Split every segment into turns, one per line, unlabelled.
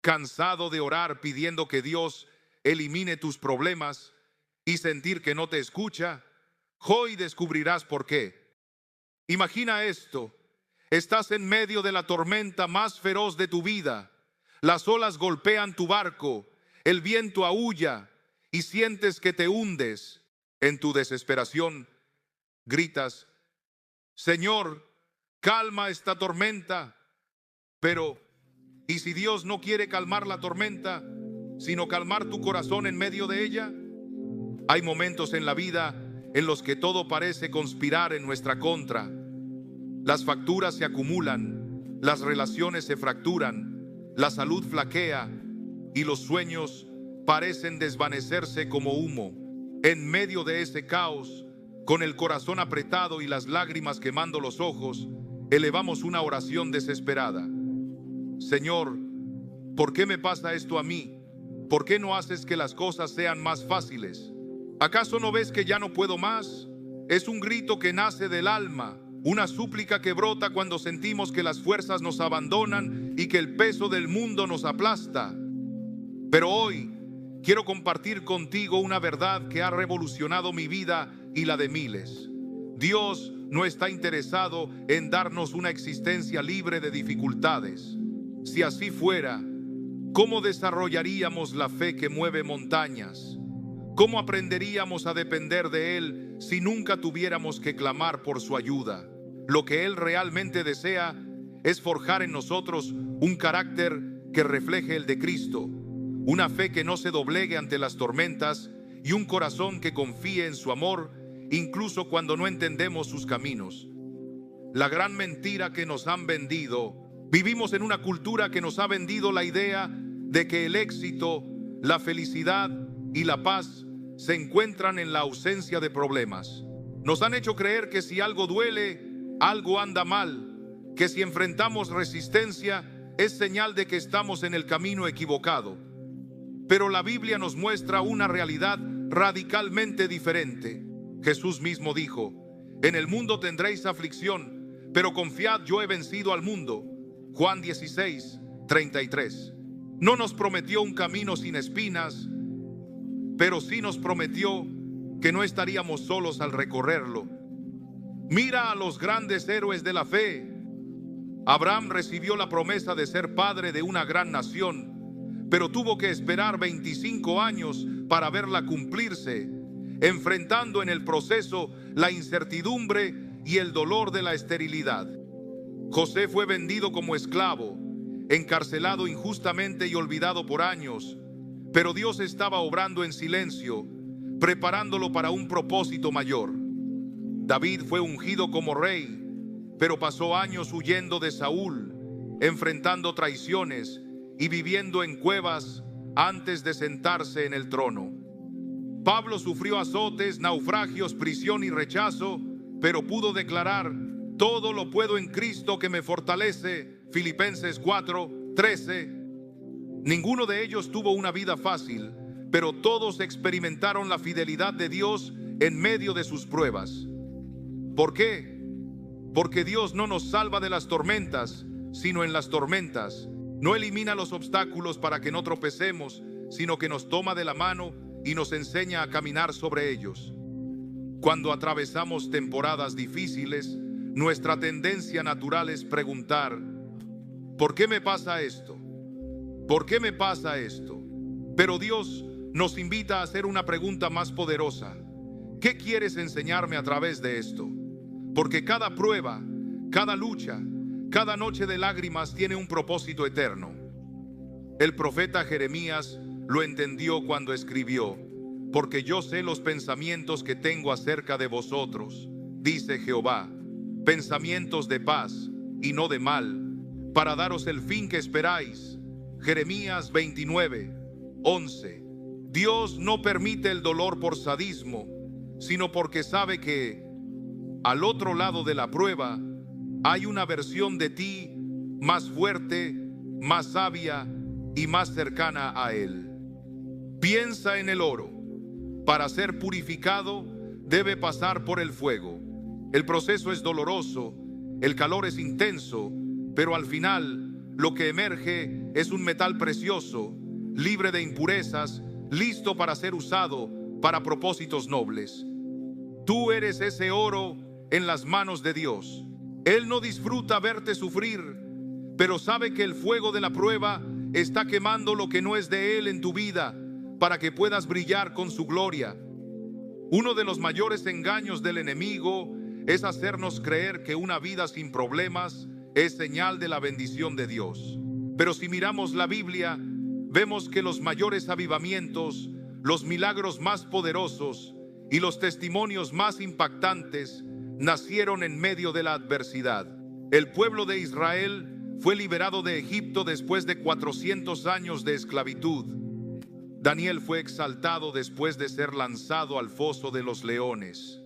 cansado de orar pidiendo que Dios elimine tus problemas y sentir que no te escucha? Hoy descubrirás por qué. Imagina esto: estás en medio de la tormenta más feroz de tu vida. Las olas golpean tu barco, el viento aúlla y sientes que te hundes. En tu desesperación gritas: Señor, calma esta tormenta. Pero, ¿y si Dios no quiere calmar la tormenta, sino calmar tu corazón en medio de ella? Hay momentos en la vida en los que todo parece conspirar en nuestra contra. Las facturas se acumulan, las relaciones se fracturan, la salud flaquea y los sueños parecen desvanecerse como humo. En medio de ese caos, con el corazón apretado y las lágrimas quemando los ojos, elevamos una oración desesperada. Señor, ¿por qué me pasa esto a mí? ¿Por qué no haces que las cosas sean más fáciles? ¿Acaso no ves que ya no puedo más? Es un grito que nace del alma, una súplica que brota cuando sentimos que las fuerzas nos abandonan y que el peso del mundo nos aplasta. Pero hoy quiero compartir contigo una verdad que ha revolucionado mi vida y la de miles. Dios no está interesado en darnos una existencia libre de dificultades. Si así fuera, ¿cómo desarrollaríamos la fe que mueve montañas? ¿Cómo aprenderíamos a depender de Él si nunca tuviéramos que clamar por su ayuda? Lo que Él realmente desea es forjar en nosotros un carácter que refleje el de Cristo, una fe que no se doblegue ante las tormentas y un corazón que confíe en su amor incluso cuando no entendemos sus caminos. La gran mentira que nos han vendido: vivimos en una cultura que nos ha vendido la idea de que el éxito, la felicidad y la paz se encuentran en la ausencia de problemas. Nos han hecho creer que si algo duele, algo anda mal, que si enfrentamos resistencia es señal de que estamos en el camino equivocado. Pero la Biblia nos muestra una realidad radicalmente diferente. Jesús mismo dijo: en el mundo tendréis aflicción, pero confiad, yo he vencido al mundo. Juan 16:33. No nos prometió un camino sin espinas, pero sí nos prometió que no estaríamos solos al recorrerlo. Mira a los grandes héroes de la fe. Abraham recibió la promesa de ser padre de una gran nación, pero tuvo que esperar 25 años para verla cumplirse, enfrentando en el proceso la incertidumbre y el dolor de la esterilidad. José fue vendido como esclavo, encarcelado injustamente y olvidado por años, pero Dios estaba obrando en silencio, preparándolo para un propósito mayor. David fue ungido como rey, pero pasó años huyendo de Saúl, enfrentando traiciones y viviendo en cuevas antes de sentarse en el trono. Pablo sufrió azotes, naufragios, prisión y rechazo, pero pudo declarar: todo lo puedo en Cristo que me fortalece. Filipenses 4:13. Ninguno de ellos tuvo una vida fácil, pero todos experimentaron la fidelidad de Dios en medio de sus pruebas. ¿Por qué? Porque Dios no nos salva de las tormentas, sino en las tormentas. No elimina los obstáculos para que no tropecemos, sino que nos toma de la mano y nos enseña a caminar sobre ellos. Cuando atravesamos temporadas difíciles, nuestra tendencia natural es preguntar: ¿por qué me pasa esto? ¿Por qué me pasa esto? Pero Dios nos invita a hacer una pregunta más poderosa: ¿qué quieres enseñarme a través de esto? Porque cada prueba, cada lucha, cada noche de lágrimas tiene un propósito eterno. El profeta Jeremías lo entendió cuando escribió: porque yo sé los pensamientos que tengo acerca de vosotros, dice Jehová, pensamientos de paz y no de mal, para daros el fin que esperáis. Jeremías 29:11. Dios no permite el dolor por sadismo, sino porque sabe que al otro lado de la prueba hay una versión de ti más fuerte, más sabia y más cercana a Él. Piensa en el oro. Para ser purificado debe pasar por el fuego. El proceso es doloroso, el calor es intenso, pero al final lo que emerge es un metal precioso, libre de impurezas, listo para ser usado para propósitos nobles. Tú eres ese oro en las manos de Dios. Él no disfruta verte sufrir, pero sabe que el fuego de la prueba está quemando lo que no es de Él en tu vida, para que puedas brillar con su gloria. Uno de los mayores engaños del enemigo es hacernos creer que una vida sin problemas es señal de la bendición de Dios. Pero si miramos la Biblia, vemos que los mayores avivamientos, los milagros más poderosos y los testimonios más impactantes nacieron en medio de la adversidad. El pueblo de Israel fue liberado de Egipto después de 400 años de esclavitud. Daniel fue exaltado después de ser lanzado al foso de los leones.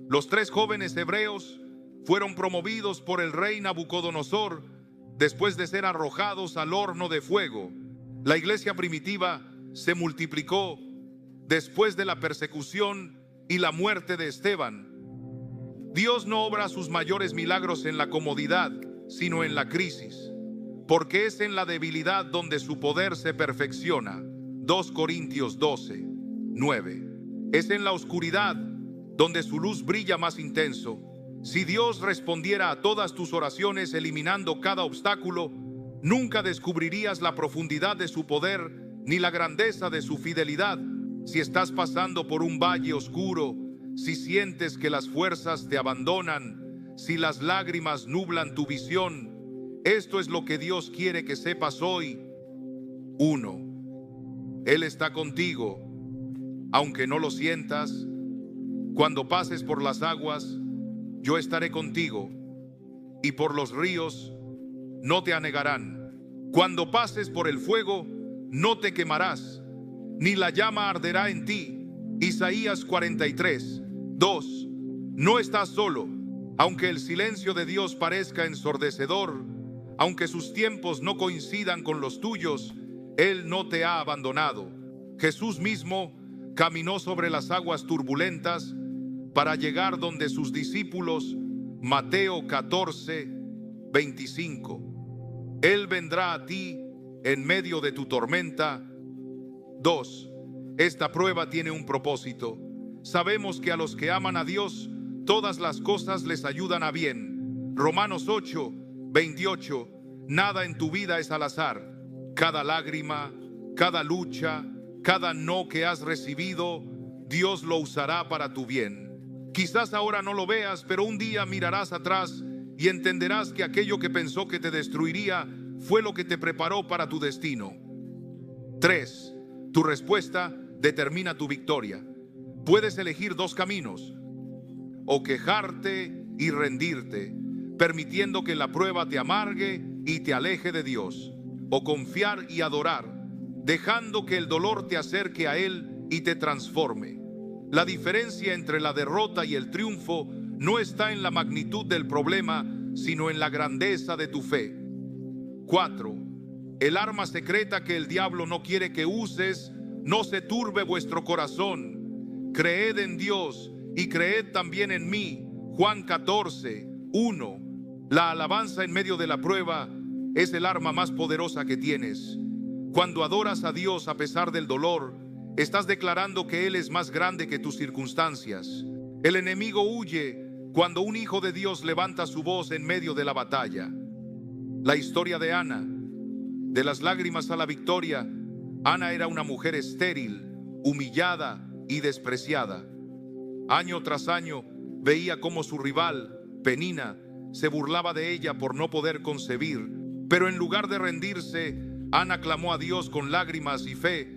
Los 3 jóvenes hebreos fueron promovidos por el rey Nabucodonosor después de ser arrojados al horno de fuego. La iglesia primitiva se multiplicó después de la persecución y la muerte de Esteban. Dios no obra sus mayores milagros en la comodidad, sino en la crisis, porque es en la debilidad donde su poder se perfecciona. 2 Corintios 12, 9. Es en la oscuridad donde su luz brilla más intenso. Si Dios respondiera a todas tus oraciones eliminando cada obstáculo, nunca descubrirías la profundidad de su poder ni la grandeza de su fidelidad. Si estás pasando por un valle oscuro, si sientes que las fuerzas te abandonan, si las lágrimas nublan tu visión, esto es lo que Dios quiere que sepas hoy. 1. Él está contigo, aunque no lo sientas. Cuando pases por las aguas, yo estaré contigo, y por los ríos no te anegarán. Cuando pases por el fuego, no te quemarás, ni la llama arderá en ti. Isaías 43, 2. No estás solo, aunque el silencio de Dios parezca ensordecedor, aunque sus tiempos no coincidan con los tuyos, Él no te ha abandonado. Jesús mismo caminó sobre las aguas turbulentas para llegar donde sus discípulos. Mateo 14, 25. Él vendrá a ti en medio de tu tormenta. 2. Esta prueba tiene un propósito. Sabemos que a los que aman a Dios, todas las cosas les ayudan a bien. Romanos 8, 28. Nada en tu vida es al azar. Cada lágrima, cada lucha, cada no que has recibido, Dios lo usará para tu bien. Quizás ahora no lo veas, pero un día mirarás atrás y entenderás que aquello que pensó que te destruiría fue lo que te preparó para tu destino. 3. Tu respuesta determina tu victoria. Puedes elegir 2 caminos: o quejarte y rendirte, permitiendo que la prueba te amargue y te aleje de Dios, o confiar y adorar, dejando que el dolor te acerque a Él y te transforme. La diferencia entre la derrota y el triunfo no está en la magnitud del problema, sino en la grandeza de tu fe. 4. El arma secreta que el diablo no quiere que uses: no se turbe vuestro corazón. Creed en Dios y creed también en mí. Juan 14, 1. La alabanza en medio de la prueba es el arma más poderosa que tienes. Cuando adoras a Dios a pesar del dolor, estás declarando que Él es más grande que tus circunstancias. El enemigo huye cuando un hijo de Dios levanta su voz en medio de la batalla. La historia de Ana, de las lágrimas a la victoria. Ana era una mujer estéril, humillada y despreciada. Año tras año veía cómo su rival, Penina, se burlaba de ella por no poder concebir. Pero en lugar de rendirse, Ana clamó a Dios con lágrimas y fe: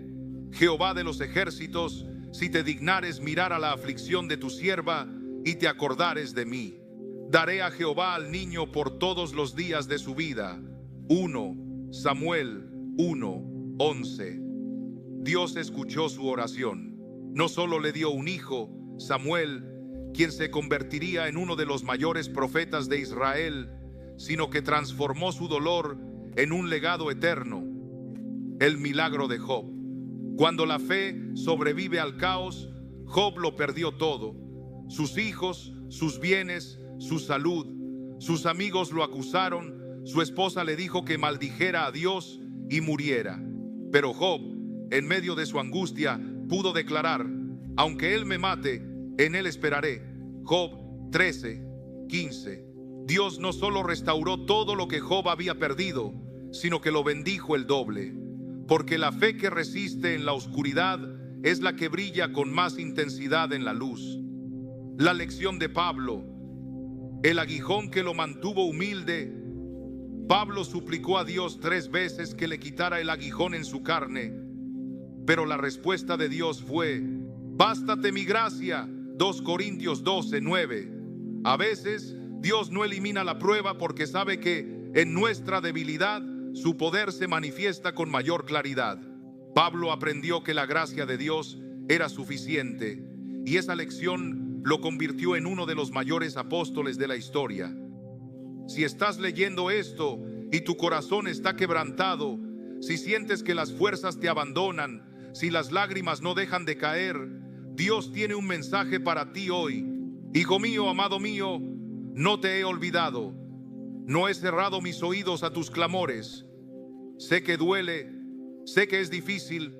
Jehová de los ejércitos, si te dignares mirar a la aflicción de tu sierva y te acordares de mí, daré a Jehová al niño por todos los días de su vida. 1 Samuel 1, 11. Dios escuchó su oración. No solo le dio un hijo, Samuel, quien se convertiría en uno de los mayores profetas de Israel, sino que transformó su dolor en un legado eterno. El milagro de Job. Cuando la fe sobrevive al caos, Job lo perdió todo: sus hijos, sus bienes, su salud. Sus amigos lo acusaron, su esposa le dijo que maldijera a Dios y muriera. Pero Job, en medio de su angustia, pudo declarar: aunque él me mate, en él esperaré. Job 13:15. Dios no solo restauró todo lo que Job había perdido, sino que lo bendijo el doble. Porque la fe que resiste en la oscuridad es la que brilla con más intensidad en la luz. La lección de Pablo, el aguijón que lo mantuvo humilde. Pablo suplicó a Dios 3 veces que le quitara el aguijón en su carne, pero la respuesta de Dios fue: bástate mi gracia. 2 Corintios 12:9. A veces Dios no elimina la prueba porque sabe que en nuestra debilidad su poder se manifiesta con mayor claridad. Pablo aprendió que la gracia de Dios era suficiente, y esa lección lo convirtió en uno de los mayores apóstoles de la historia. Si estás leyendo esto y tu corazón está quebrantado, si sientes que las fuerzas te abandonan, si las lágrimas no dejan de caer, Dios tiene un mensaje para ti hoy. Hijo mío, amado mío, no te he olvidado. No he cerrado mis oídos a tus clamores. Sé que duele, sé que es difícil,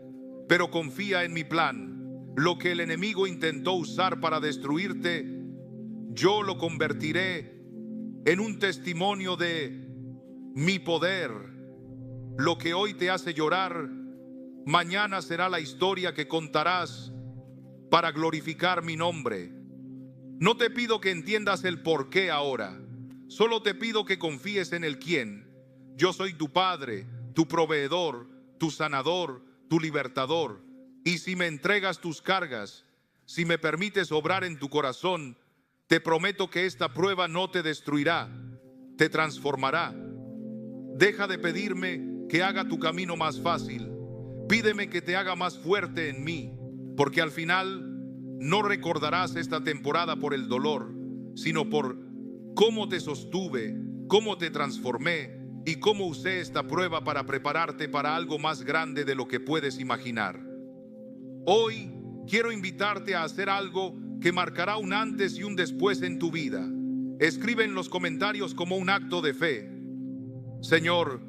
pero confía en mi plan. Lo que el enemigo intentó usar para destruirte, yo lo convertiré en un testimonio de mi poder. Lo que hoy te hace llorar, mañana será la historia que contarás para glorificar mi nombre. No te pido que entiendas el por qué ahora, solo te pido que confíes en el quién. Yo soy tu Padre, tu proveedor, tu sanador, tu libertador. Y si me entregas tus cargas, si me permites obrar en tu corazón, te prometo que esta prueba no te destruirá, te transformará. Deja de pedirme que haga tu camino más fácil. Pídeme que te haga más fuerte en mí, porque al final no recordarás esta temporada por el dolor, sino por cómo te sostuve, cómo te transformé y cómo usé esta prueba para prepararte para algo más grande de lo que puedes imaginar. Hoy quiero invitarte a hacer algo que marcará un antes y un después en tu vida. Escribe en los comentarios como un acto de fe: Señor,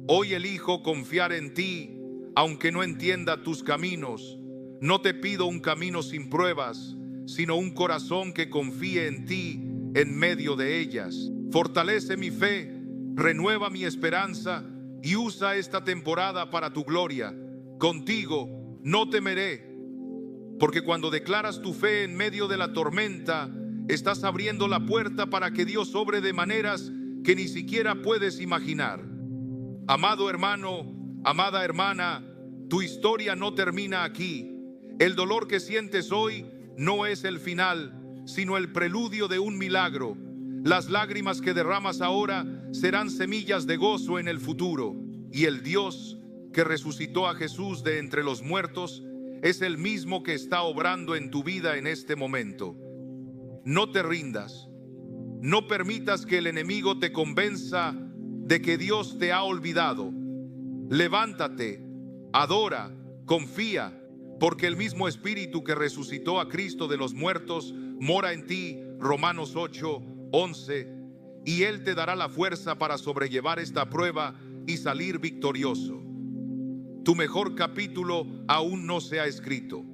hoy elijo confiar en ti, aunque no entienda tus caminos. No te pido un camino sin pruebas, sino un corazón que confíe en ti en medio de ellas. Fortalece mi fe, renueva mi esperanza y usa esta temporada para tu gloria. Contigo no temeré, porque cuando declaras tu fe en medio de la tormenta, estás abriendo la puerta para que Dios obre de maneras que ni siquiera puedes imaginar. Amado hermano, amada hermana, tu historia no termina aquí. El dolor que sientes hoy no es el final, sino el preludio de un milagro. Las lágrimas que derramas ahora serán semillas de gozo en el futuro. Y el Dios que resucitó a Jesús de entre los muertos es el mismo que está obrando en tu vida en este momento. No te rindas. No permitas que el enemigo te convenza de que Dios te ha olvidado. Levántate, adora, confía, porque el mismo Espíritu que resucitó a Cristo de los muertos mora en ti. Romanos 8:11. Y Él te dará la fuerza para sobrellevar esta prueba y salir victorioso. Tu mejor capítulo aún no se ha escrito.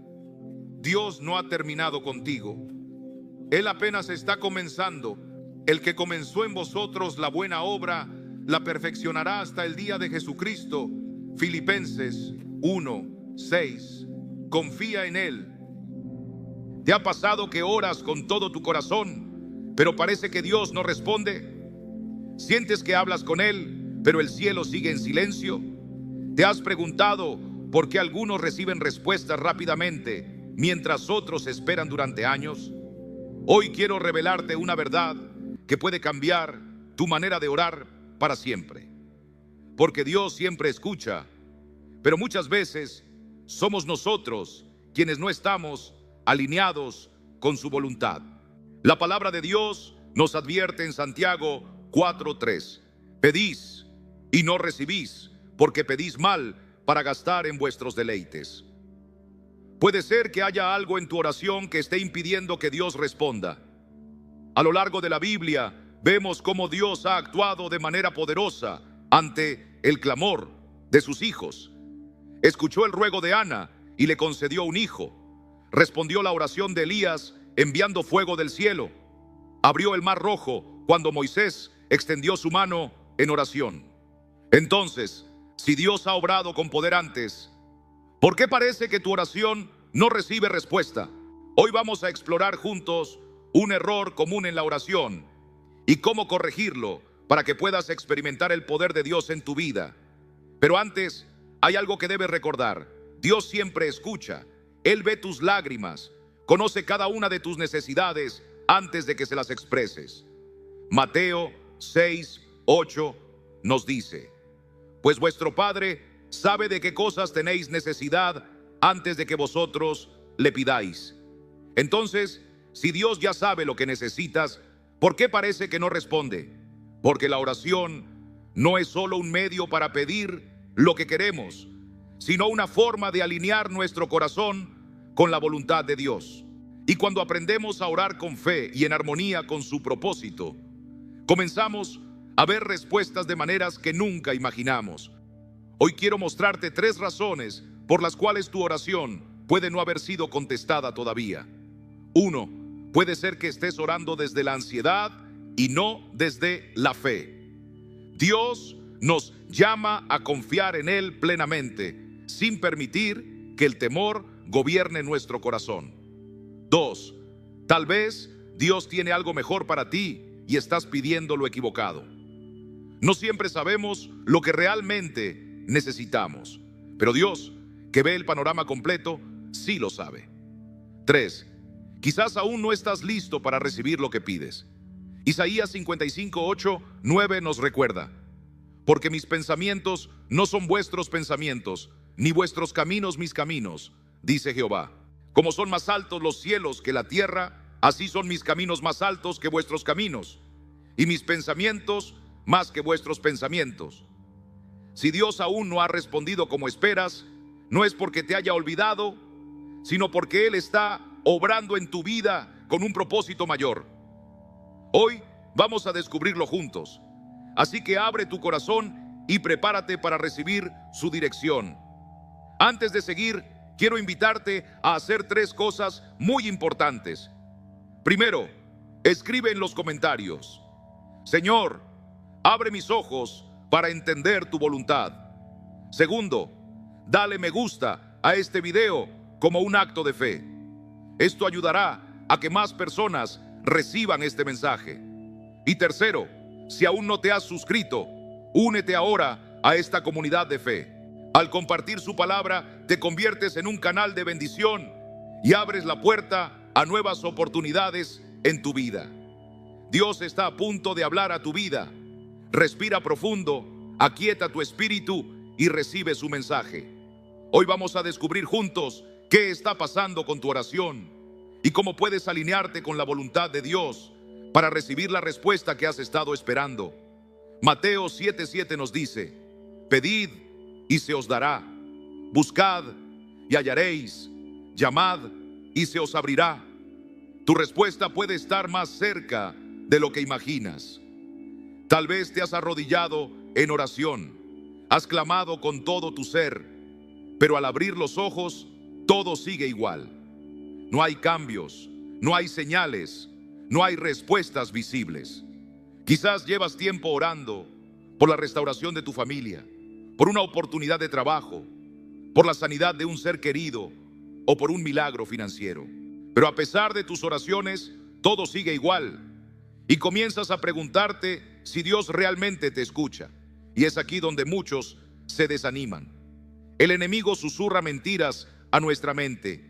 Dios no ha terminado contigo. Él apenas está comenzando. El que comenzó en vosotros la buena obra, la perfeccionará hasta el día de Jesucristo. Filipenses 1:6. Confía en Él. ¿Te ha pasado que oras con todo tu corazón, pero parece que Dios no responde? ¿Sientes que hablas con Él, pero el cielo sigue en silencio? ¿Te has preguntado por qué algunos reciben respuestas rápidamente, mientras otros esperan durante años? Hoy quiero revelarte una verdad que puede cambiar tu manera de orar para siempre. Porque Dios siempre escucha, pero muchas veces somos nosotros quienes no estamos alineados con su voluntad. La palabra de Dios nos advierte en Santiago 4:3. Pedís y no recibís, porque pedís mal para gastar en vuestros deleites. Puede ser que haya algo en tu oración que esté impidiendo que Dios responda. A lo largo de la Biblia, vemos cómo Dios ha actuado de manera poderosa ante el clamor de sus hijos. Escuchó el ruego de Ana y le concedió un hijo. Respondió la oración de Elías enviando fuego del cielo. Abrió el mar rojo cuando Moisés extendió su mano en oración. Entonces, si Dios ha obrado con poder antes, ¿por qué parece que tu oración no recibe respuesta? Hoy vamos a explorar juntos un error común en la oración y cómo corregirlo para que puedas experimentar el poder de Dios en tu vida. Pero antes, hay algo que debes recordar. Dios siempre escucha. Él ve tus lágrimas, conoce cada una de tus necesidades antes de que se las expreses. Mateo 6:8 nos dice: pues vuestro Padre sabe de qué cosas tenéis necesidad antes de que vosotros le pidáis. Entonces, si Dios ya sabe lo que necesitas, ¿por qué parece que no responde? Porque la oración no es solo un medio para pedir lo que queremos, sino una forma de alinear nuestro corazón con la voluntad de Dios. Y cuando aprendemos a orar con fe y en armonía con su propósito, comenzamos a ver respuestas de maneras que nunca imaginamos. Hoy quiero mostrarte 3 razones por las cuales tu oración puede no haber sido contestada todavía. 1. Puede ser que estés orando desde la ansiedad y no desde la fe. Dios nos llama a confiar en Él plenamente, sin permitir que el temor gobierne nuestro corazón. 2. Tal vez Dios tiene algo mejor para ti y estás pidiendo lo equivocado. No siempre sabemos lo que realmente necesitamos, pero Dios, que ve el panorama completo, sí lo sabe. 3. Quizás aún no estás listo para recibir lo que pides. Isaías 55:8-9 nos recuerda: porque mis pensamientos no son vuestros pensamientos, ni vuestros caminos mis caminos, dice Jehová. Como son más altos los cielos que la tierra, así son mis caminos más altos que vuestros caminos, y mis pensamientos más que vuestros pensamientos. Si Dios aún no ha respondido como esperas, no es porque te haya olvidado, sino porque Él está obrando en tu vida con un propósito mayor. Hoy vamos a descubrirlo juntos, así que abre tu corazón y prepárate para recibir su dirección. Antes de seguir, quiero invitarte a hacer 3 cosas muy importantes. Primero, escribe en los comentarios: Señor, abre mis ojos para entender tu voluntad. Segundo, dale me gusta a este video como un acto de fe. Esto ayudará a que más personas reciban este mensaje. Y tercero, si aún no te has suscrito, únete ahora a esta comunidad de fe. Al compartir su palabra, te conviertes en un canal de bendición y abres la puerta a nuevas oportunidades en tu vida. Dios está a punto de hablar a tu vida. Respira profundo, aquieta tu espíritu y recibe su mensaje. Hoy vamos a descubrir juntos qué está pasando con tu oración y cómo puedes alinearte con la voluntad de Dios para recibir la respuesta que has estado esperando. Mateo 7:7 nos dice: pedid y se os dará, buscad y hallaréis, llamad y se os abrirá. Tu respuesta puede estar más cerca de lo que imaginas. Tal vez te has arrodillado en oración, has clamado con todo tu ser, pero al abrir los ojos, todo sigue igual. No hay cambios, no hay señales, no hay respuestas visibles. Quizás llevas tiempo orando por la restauración de tu familia, por una oportunidad de trabajo, por la sanidad de un ser querido o por un milagro financiero. Pero a pesar de tus oraciones, todo sigue igual y comienzas a preguntarte si Dios realmente te escucha. Y es aquí donde muchos se desaniman. El enemigo susurra mentiras a nuestra mente.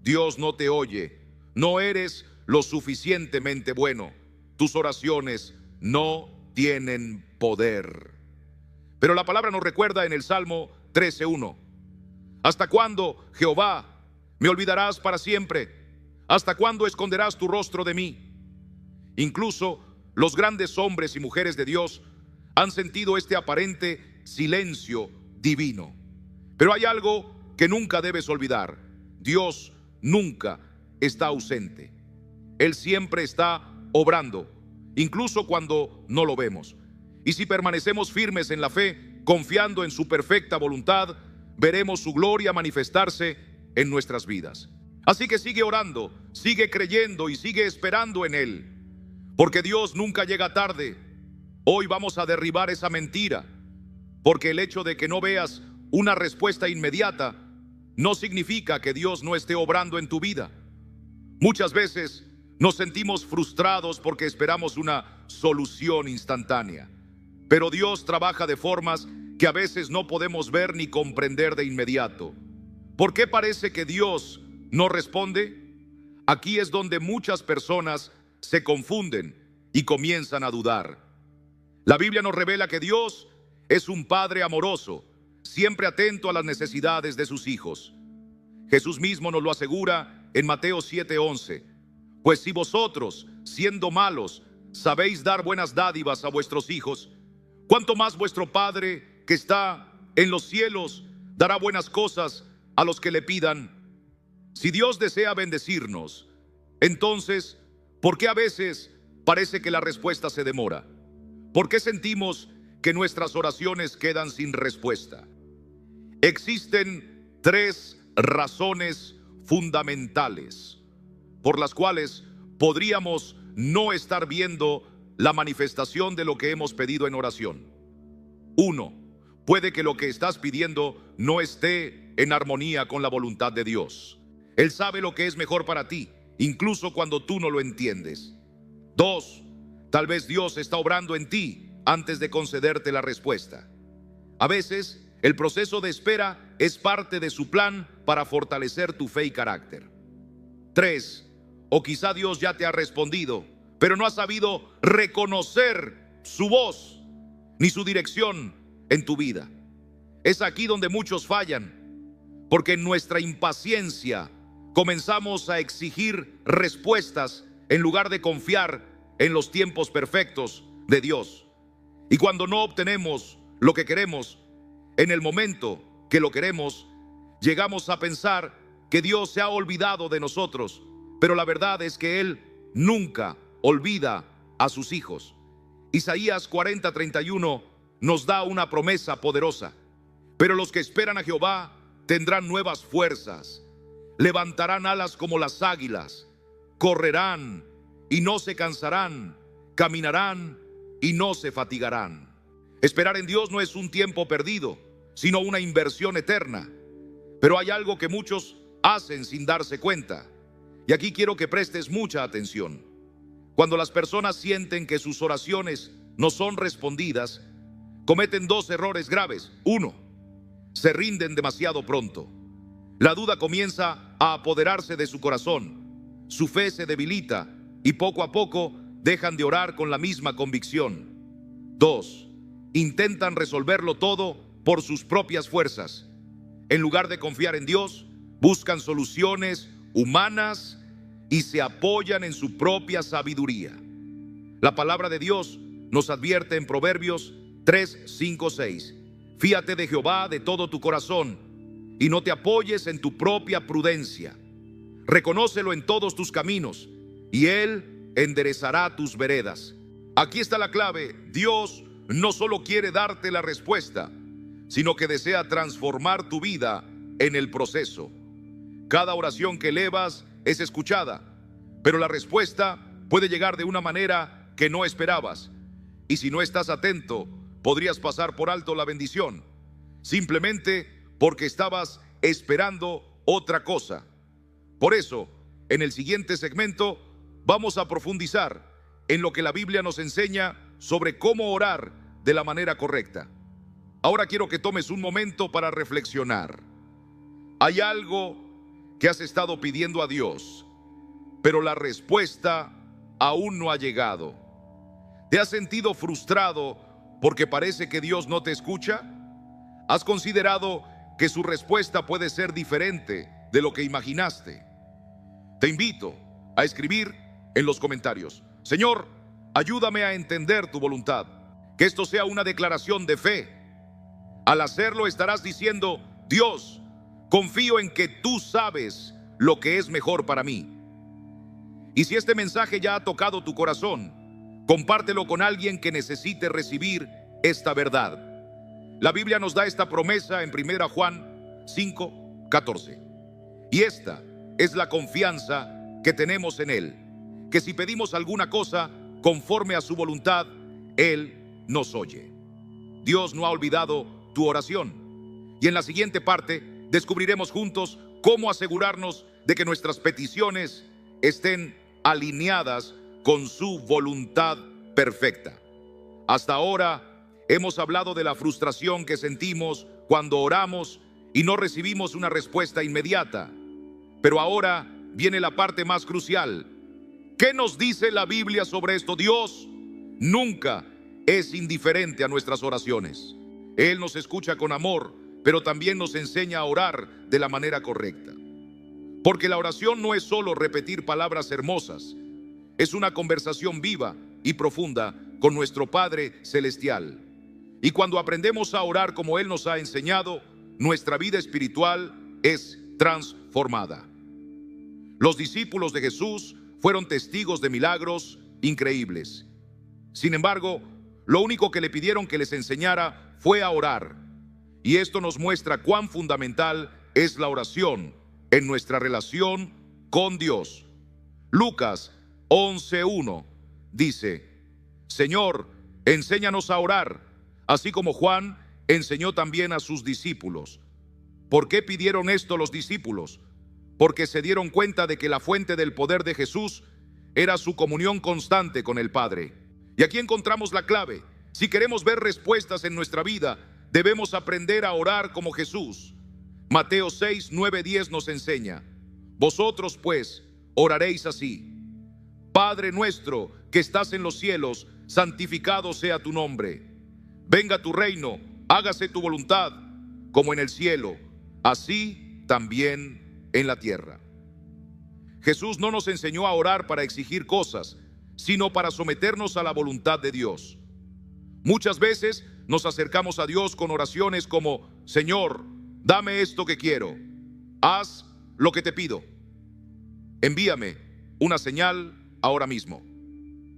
Dios no te oye, no eres lo suficientemente bueno, tus oraciones no tienen poder. Pero la palabra nos recuerda en el Salmo 13:1: ¿hasta cuándo, Jehová, me olvidarás para siempre? ¿Hasta cuándo esconderás tu rostro de mí? Incluso los grandes hombres y mujeres de Dios han sentido este aparente silencio divino. Pero hay algo que nunca debes olvidar: Dios nunca está ausente. Él siempre está obrando incluso cuando no lo vemos. Y si permanecemos firmes en la fe, confiando en su perfecta voluntad, veremos su gloria manifestarse en nuestras vidas. Así que sigue orando, sigue creyendo y sigue esperando en Él, porque Dios nunca llega tarde. Hoy vamos a derribar esa mentira, porque el hecho de que no veas una respuesta inmediata no significa que Dios no esté obrando en tu vida. Muchas veces nos sentimos frustrados porque esperamos una solución instantánea, pero Dios trabaja de formas que a veces no podemos ver ni comprender de inmediato. ¿Por qué parece que Dios no responde? Aquí es donde muchas personas se confunden y comienzan a dudar. La Biblia nos revela que Dios es un Padre amoroso, siempre atento a las necesidades de sus hijos. Jesús mismo nos lo asegura en Mateo 7:11. Pues si vosotros, siendo malos, sabéis dar buenas dádivas a vuestros hijos, ¿cuánto más vuestro Padre que está en los cielos dará buenas cosas a los que le pidan? Si Dios desea bendecirnos, entonces, ¿por qué a veces parece que la respuesta se demora? ¿Por qué sentimos que nuestras oraciones quedan sin respuesta? Existen 3 razones fundamentales por las cuales podríamos no estar viendo la manifestación de lo que hemos pedido en oración. 1. Puede que lo que estás pidiendo no esté en armonía con la voluntad de Dios. Él sabe lo que es mejor para ti, incluso cuando tú no lo entiendes. 2. Tal vez Dios está obrando en ti antes de concederte la respuesta. A veces, el proceso de espera es parte de su plan para fortalecer tu fe y carácter. 3. O quizá Dios ya te ha respondido, pero no has sabido reconocer su voz ni su dirección en tu vida. Es aquí donde muchos fallan, porque en nuestra impaciencia comenzamos a exigir respuestas en lugar de confiar en los tiempos perfectos de Dios. Y cuando no obtenemos lo que queremos en el momento que lo queremos, llegamos a pensar que Dios se ha olvidado de nosotros, pero la verdad es que Él nunca olvida a sus hijos. Isaías 40:31 nos da una promesa poderosa. Pero los que esperan a Jehová tendrán nuevas fuerzas, levantarán alas como las águilas, correrán y no se cansarán, caminarán y no se fatigarán. Esperar en Dios no es un tiempo perdido, sino una inversión eterna. Pero hay algo que muchos hacen sin darse cuenta, y aquí quiero que prestes mucha atención. Cuando las personas sienten que sus oraciones no son respondidas, cometen 2 errores graves. 1. Se rinden demasiado pronto. La duda comienza a apoderarse de su corazón. Su fe se debilita y poco a poco dejan de orar con la misma convicción. 2. Intentan resolverlo todo por sus propias fuerzas. En lugar de confiar en Dios, buscan soluciones humanas y se apoyan en su propia sabiduría. La palabra de Dios nos advierte en Proverbios 3:5-6. Fíate de Jehová de todo tu corazón y no te apoyes en tu propia prudencia. Reconócelo en todos tus caminos y Él enderezará tus veredas. Aquí está la clave. Dios no solo quiere darte la respuesta, sino que desea transformar tu vida en el proceso. Cada oración que elevas es escuchada, pero la respuesta puede llegar de una manera que no esperabas. Y si no estás atento, podrías pasar por alto la bendición, simplemente porque estabas esperando otra cosa. Por eso, en el siguiente segmento, vamos a profundizar en lo que la Biblia nos enseña sobre cómo orar de la manera correcta. Ahora quiero que tomes un momento para reflexionar. Hay algo que has estado pidiendo a Dios, pero la respuesta aún no ha llegado. ¿Te has sentido frustrado porque parece que Dios no te escucha? ¿Has considerado que su respuesta puede ser diferente de lo que imaginaste? Te invito a escribir en los comentarios: Señor, ayúdame a entender tu voluntad. Que esto sea una declaración de fe. Al hacerlo estarás diciendo: Dios, confío en que tú sabes lo que es mejor para mí. Y si este mensaje ya ha tocado tu corazón, Compártelo con alguien que necesite recibir esta verdad. La Biblia nos da esta promesa en 1 Juan 5:14. Y esta es la confianza que tenemos en Él, que si pedimos alguna cosa conforme a su voluntad, Él nos oye. Dios no ha olvidado tu oración. Y en la siguiente parte descubriremos juntos cómo asegurarnos de que nuestras peticiones estén alineadas con su voluntad perfecta. Hasta ahora hemos hablado de la frustración que sentimos cuando oramos y no recibimos una respuesta inmediata. Pero ahora viene la parte más crucial. ¿Qué nos dice la Biblia sobre esto? Dios nunca es indiferente a nuestras oraciones. Él nos escucha con amor, pero también nos enseña a orar de la manera correcta. Porque la oración no es solo repetir palabras hermosas, es una conversación viva y profunda con nuestro Padre Celestial. Y cuando aprendemos a orar como Él nos ha enseñado, nuestra vida espiritual es transformada. Los discípulos de Jesús fueron testigos de milagros increíbles. Sin embargo, lo único que le pidieron que les enseñara fue a orar. Y esto nos muestra cuán fundamental es la oración en nuestra relación con Dios. Lucas 11:1 dice: Señor, enséñanos a orar, así como Juan enseñó también a sus discípulos. ¿Por qué pidieron esto los discípulos? Porque se dieron cuenta de que la fuente del poder de Jesús era su comunión constante con el Padre. Y aquí encontramos la clave. Si queremos ver respuestas en nuestra vida, debemos aprender a orar como Jesús. Mateo 6:9-10 nos enseña: Vosotros pues oraréis así: Padre nuestro que estás en los cielos, santificado sea tu nombre. Venga tu reino, hágase tu voluntad, como en el cielo, así también en la tierra. Jesús no nos enseñó a orar para exigir cosas, sino para someternos a la voluntad de Dios. Muchas veces nos acercamos a Dios con oraciones como: Señor, dame esto que quiero, haz lo que te pido, envíame una señal ahora mismo.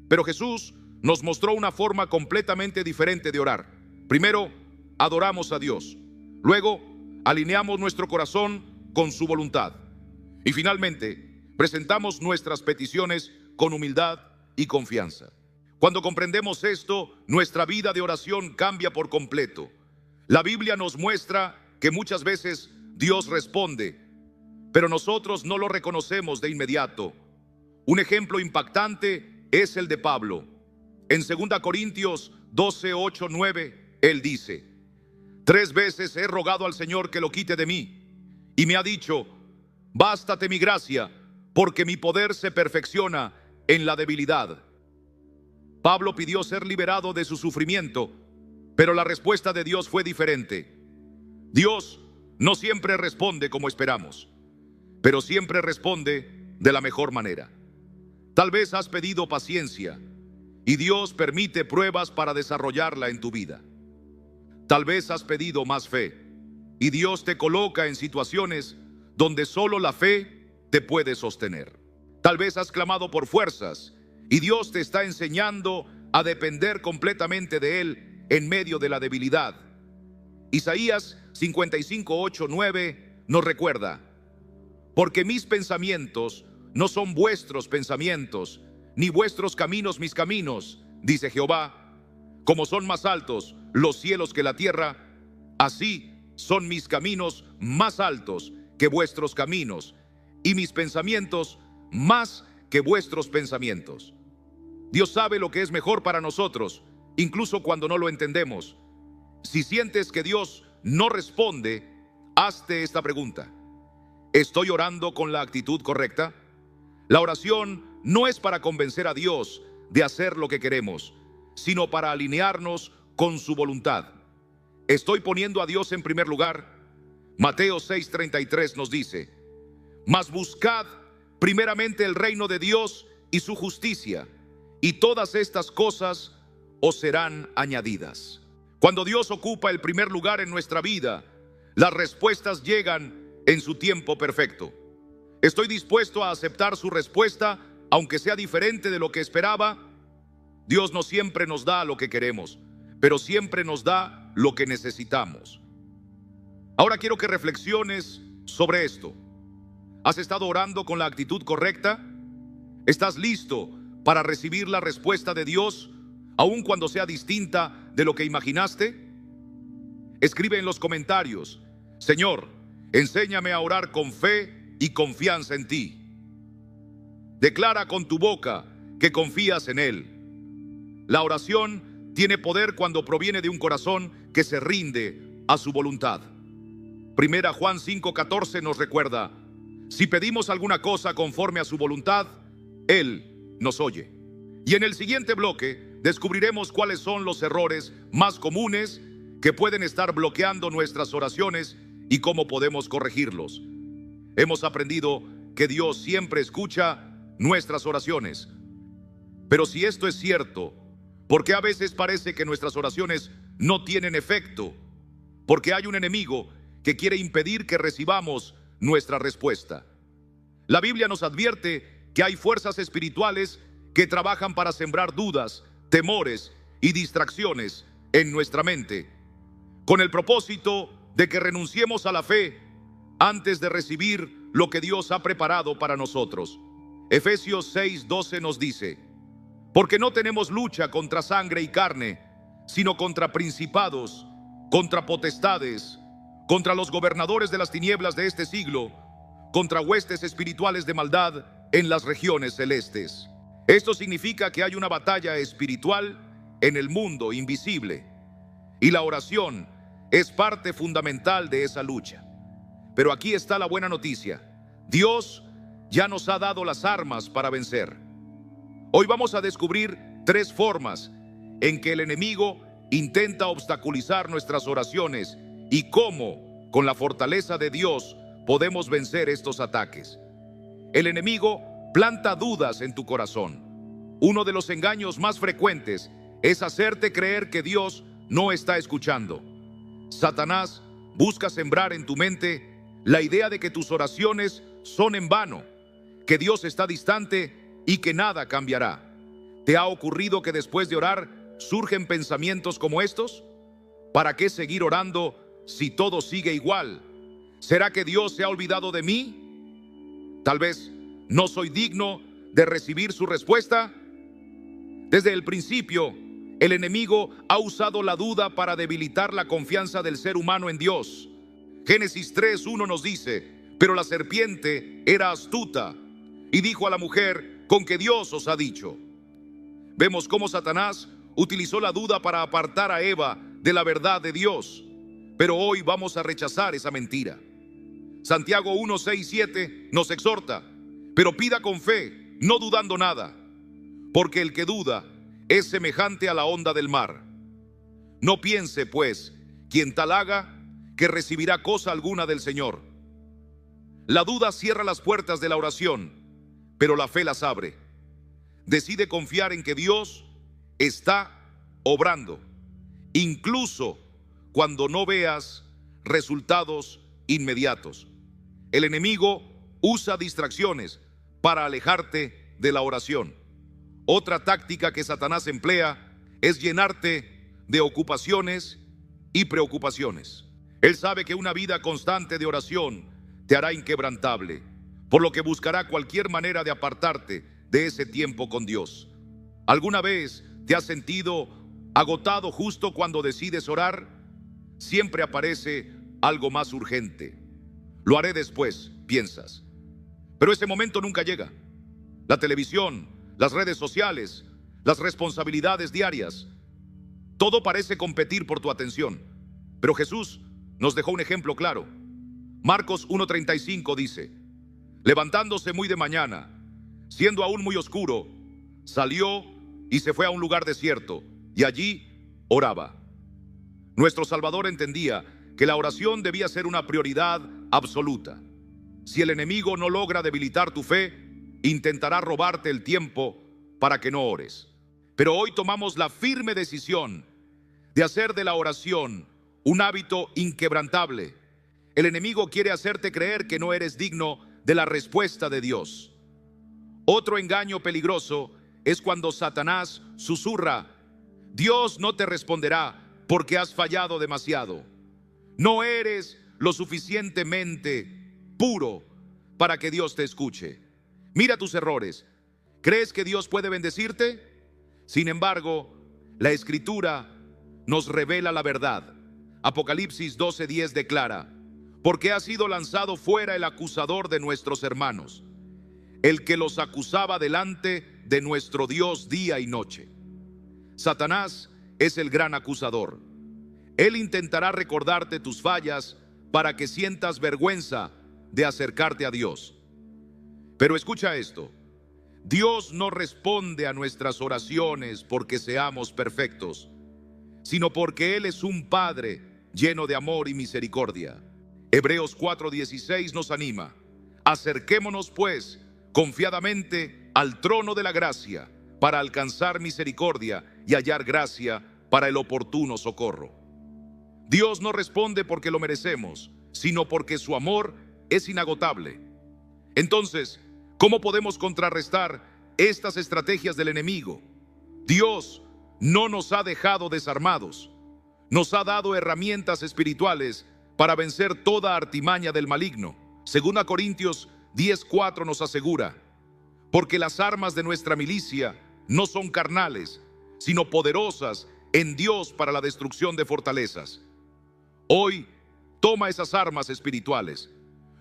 Pero Jesús nos mostró una forma completamente diferente de orar. Primero, adoramos a Dios. Luego, alineamos nuestro corazón con su voluntad. Y finalmente, presentamos nuestras peticiones con humildad y confianza. Cuando comprendemos esto, nuestra vida de oración cambia por completo. La Biblia nos muestra que muchas veces Dios responde, pero nosotros no lo reconocemos de inmediato. Un ejemplo impactante es el de Pablo. En 2 Corintios 12:8-9, él dice: 3 veces he rogado al Señor que lo quite de mí, y me ha dicho: bástate mi gracia, porque mi poder se perfecciona en la debilidad. Pablo pidió ser liberado de su sufrimiento, pero la respuesta de Dios fue diferente. Dios no siempre responde como esperamos, pero siempre responde de la mejor manera. Tal vez has pedido paciencia y Dios permite pruebas para desarrollarla en tu vida. Tal vez has pedido más fe y Dios te coloca en situaciones donde solo la fe te puede sostener. Tal vez has clamado por fuerzas y Dios te está enseñando a depender completamente de Él en medio de la debilidad. Isaías 55:8-9 nos recuerda: porque mis pensamientos no son vuestros pensamientos, ni vuestros caminos mis caminos, dice Jehová. Como son más altos los cielos que la tierra, así son mis caminos más altos que vuestros caminos, y mis pensamientos más que vuestros pensamientos. Dios sabe lo que es mejor para nosotros, incluso cuando no lo entendemos. Si sientes que Dios no responde, hazte esta pregunta: ¿estoy orando con la actitud correcta? La oración no es para convencer a Dios de hacer lo que queremos, sino para alinearnos con su voluntad. ¿Estoy poniendo a Dios en primer lugar? Mateo 6:33 nos dice: mas buscad primeramente el reino de Dios y su justicia, y todas estas cosas os serán añadidas. Cuando Dios ocupa el primer lugar en nuestra vida, las respuestas llegan en su tiempo perfecto. Estoy dispuesto a aceptar su respuesta, aunque sea diferente de lo que esperaba. Dios no siempre nos da lo que queremos, pero siempre nos da lo que necesitamos. Ahora quiero que reflexiones sobre esto. ¿Has estado orando con la actitud correcta? ¿Estás listo para recibir la respuesta de Dios, aun cuando sea distinta de lo que imaginaste? Escribe en los comentarios: Señor, enséñame a orar con fe y confianza en ti. Declara con tu boca que confías en Él. La oración tiene poder cuando proviene de un corazón que se rinde a su voluntad. Primera Juan 5:14 nos recuerda: si pedimos alguna cosa conforme a su voluntad, Él nos oye. Y en el siguiente bloque descubriremos cuáles son los errores más comunes que pueden estar bloqueando nuestras oraciones y cómo podemos corregirlos. Hemos aprendido que Dios siempre escucha nuestras oraciones. Pero si esto es cierto, ¿por qué a veces parece que nuestras oraciones no tienen efecto? Porque hay un enemigo que quiere impedir que recibamos nuestra respuesta. La Biblia nos advierte que hay fuerzas espirituales que trabajan para sembrar dudas, temores y distracciones en nuestra mente, con el propósito de que renunciemos a la fe antes de recibir lo que Dios ha preparado para nosotros. Efesios 6:12 nos dice: porque no tenemos lucha contra sangre y carne, sino contra principados, contra potestades, contra los gobernadores de las tinieblas de este siglo, contra huestes espirituales de maldad en las regiones celestes. Esto significa que hay una batalla espiritual en el mundo invisible, y la oración es parte fundamental de esa lucha. Pero aquí está la buena noticia: Dios ya nos ha dado las armas para vencer. Hoy vamos a descubrir 3 formas en que el enemigo intenta obstaculizar nuestras oraciones y cómo, con la fortaleza de Dios, podemos vencer estos ataques. El enemigo planta dudas en tu corazón. Uno de los engaños más frecuentes es hacerte creer que Dios no está escuchando. Satanás busca sembrar en tu mente la idea de que tus oraciones son en vano, que Dios está distante y que nada cambiará. ¿Te ha ocurrido que después de orar surgen pensamientos como estos? ¿Para qué seguir orando si todo sigue igual? ¿Será que Dios se ha olvidado de mí? Tal vez no soy digno de recibir su respuesta. Desde el principio, el enemigo ha usado la duda para debilitar la confianza del ser humano en Dios. Génesis 3:1 nos dice: pero la serpiente era astuta y dijo a la mujer: con que Dios os ha dicho. Vemos cómo Satanás utilizó la duda para apartar a Eva de la verdad de Dios. Pero hoy vamos a rechazar esa mentira. Santiago 1:6-7 nos exhorta: pero pida con fe, no dudando nada, porque el que duda es semejante a la onda del mar. No piense, pues, quien tal haga, que recibirá cosa alguna del Señor. La duda cierra las puertas de la oración, pero la fe las abre. Decide confiar en que Dios está obrando, incluso cuando no veas resultados inmediatos. El enemigo usa distracciones para alejarte de la oración. Otra táctica que Satanás emplea es llenarte de ocupaciones y preocupaciones. Él sabe que una vida constante de oración te hará inquebrantable, por lo que buscará cualquier manera de apartarte de ese tiempo con Dios. ¿Alguna vez te has sentido agotado justo cuando decides orar? Siempre aparece algo más urgente. Lo haré después, piensas. Pero ese momento nunca llega. La televisión, las redes sociales, las responsabilidades diarias, todo parece competir por tu atención. Pero Jesús nos dejó un ejemplo claro. Marcos 1:35 dice: levantándose muy de mañana, siendo aún muy oscuro, salió y se fue a un lugar desierto, y allí oraba. Nuestro Salvador entendía que la oración debía ser una prioridad absoluta. Si el enemigo no logra debilitar tu fe, intentará robarte el tiempo para que no ores. Pero hoy tomamos la firme decisión de hacer de la oración un hábito inquebrantable. El enemigo quiere hacerte creer que no eres digno de la respuesta de Dios. Otro engaño peligroso es cuando Satanás susurra: Dios no te responderá porque has fallado demasiado. No eres lo suficientemente puro para que Dios te escuche. Mira tus errores. ¿Crees que Dios puede bendecirte? Sin embargo, la Escritura nos revela la verdad. Apocalipsis 12:10 declara: porque ha sido lanzado fuera el acusador de nuestros hermanos, el que los acusaba delante de nuestro Dios día y noche. Satanás es el gran acusador. Él intentará recordarte tus fallas para que sientas vergüenza de acercarte a Dios. Pero escucha esto: Dios no responde a nuestras oraciones porque seamos perfectos, sino porque Él es un Padre lleno de amor y misericordia. Hebreos 4:16 nos anima: acerquémonos pues confiadamente al trono de la gracia para alcanzar misericordia y hallar gracia para el oportuno socorro. Dios no responde porque lo merecemos, sino porque su amor es inagotable. Entonces, ¿cómo podemos contrarrestar estas estrategias del enemigo? Dios no nos ha dejado desarmados. Nos ha dado herramientas espirituales para vencer toda artimaña del maligno. 2 Corintios 10:4 nos asegura: porque las armas de nuestra milicia no son carnales, sino poderosas en Dios para la destrucción de fortalezas. Hoy, toma esas armas espirituales.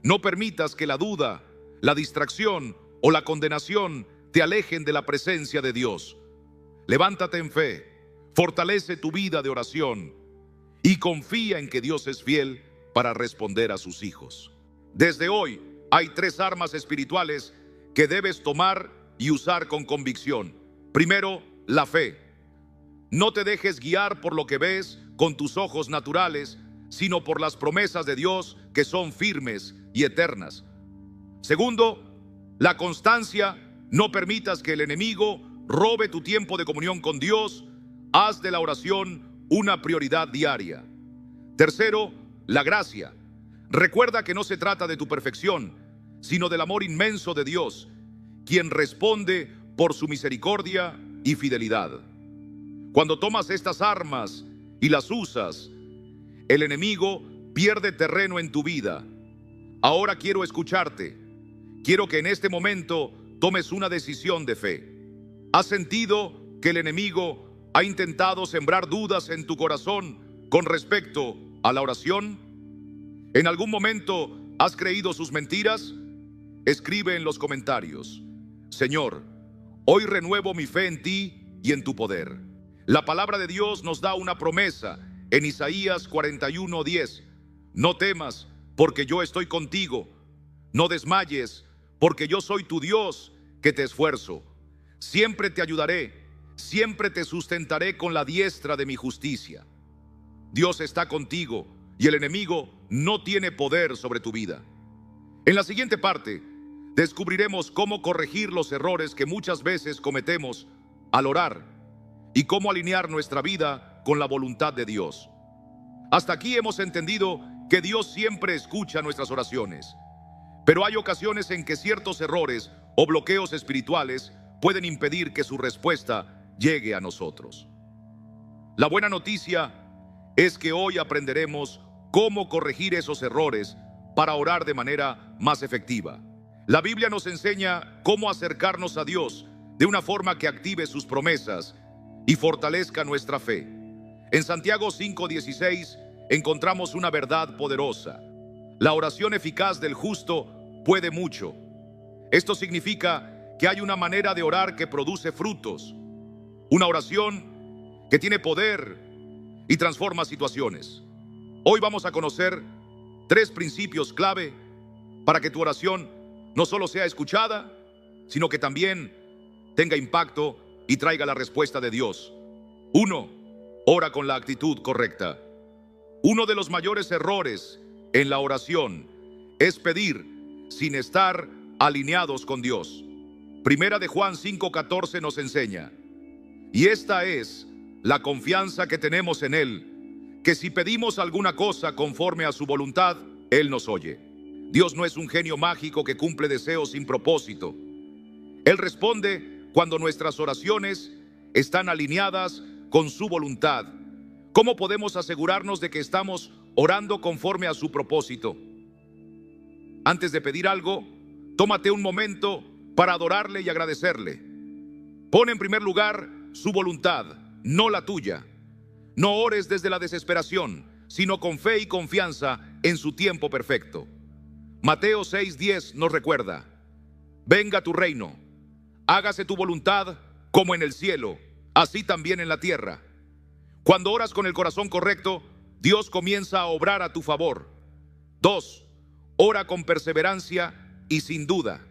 No permitas que la duda, la distracción o la condenación te alejen de la presencia de Dios. Levántate en fe, fortalece tu vida de oración y confía en que Dios es fiel para responder a sus hijos. Desde hoy hay 3 armas espirituales que debes tomar y usar con convicción. Primero, la fe. No te dejes guiar por lo que ves con tus ojos naturales, sino por las promesas de Dios que son firmes y eternas. Segundo, la constancia. No permitas que el enemigo robe tu tiempo de comunión con Dios. Haz de la oración una prioridad diaria. Tercero, la gracia. Recuerda que no se trata de tu perfección, sino del amor inmenso de Dios, quien responde por su misericordia y fidelidad. Cuando tomas estas armas y las usas, el enemigo pierde terreno en tu vida. Ahora quiero escucharte. Quiero que en este momento tomes una decisión de fe. ¿Has sentido que el enemigo ha intentado sembrar dudas en tu corazón con respecto a la oración? ¿En algún momento has creído sus mentiras? Escribe en los comentarios: Señor, hoy renuevo mi fe en ti y en tu poder. La palabra de Dios nos da una promesa en Isaías 41:10. No temas, porque yo estoy contigo. No desmayes, porque yo soy tu Dios, que te esfuerzo. Siempre te ayudaré, siempre te sustentaré con la diestra de mi justicia. Dios está contigo y el enemigo no tiene poder sobre tu vida. En la siguiente parte, descubriremos cómo corregir los errores que muchas veces cometemos al orar y cómo alinear nuestra vida con la voluntad de Dios. Hasta aquí hemos entendido que Dios siempre escucha nuestras oraciones, pero hay ocasiones en que ciertos errores o bloqueos espirituales pueden impedir que su respuesta llegue a nosotros. La buena noticia es que hoy aprenderemos cómo corregir esos errores para orar de manera más efectiva. La Biblia nos enseña cómo acercarnos a Dios de una forma que active sus promesas y fortalezca nuestra fe. En Santiago 5:16 encontramos una verdad poderosa: la oración eficaz del justo puede mucho. Esto significa que hay una manera de orar que produce frutos, una oración que tiene poder y transforma situaciones. Hoy vamos a conocer 3 principios clave para que tu oración no solo sea escuchada, sino que también tenga impacto y traiga la respuesta de Dios. 1. Ora con la actitud correcta. Uno de los mayores errores en la oración es pedir sin estar alineados con Dios. Primera de Juan 5:14 nos enseña: y esta es la confianza que tenemos en Él, que si pedimos alguna cosa conforme a su voluntad, Él nos oye. Dios no es un genio mágico que cumple deseos sin propósito. Él responde cuando nuestras oraciones están alineadas con su voluntad? ¿Cómo podemos asegurarnos de que estamos orando conforme a su propósito? Antes de pedir algo, tómate un momento para adorarle y agradecerle. Pon en primer lugar su voluntad, no la tuya. No ores desde la desesperación, sino con fe y confianza en su tiempo perfecto. Mateo 6:10 nos recuerda: venga tu reino, hágase tu voluntad como en el cielo, así también en la tierra. Cuando oras con el corazón correcto, Dios comienza a obrar a tu favor. 2. Ora con perseverancia y sin duda.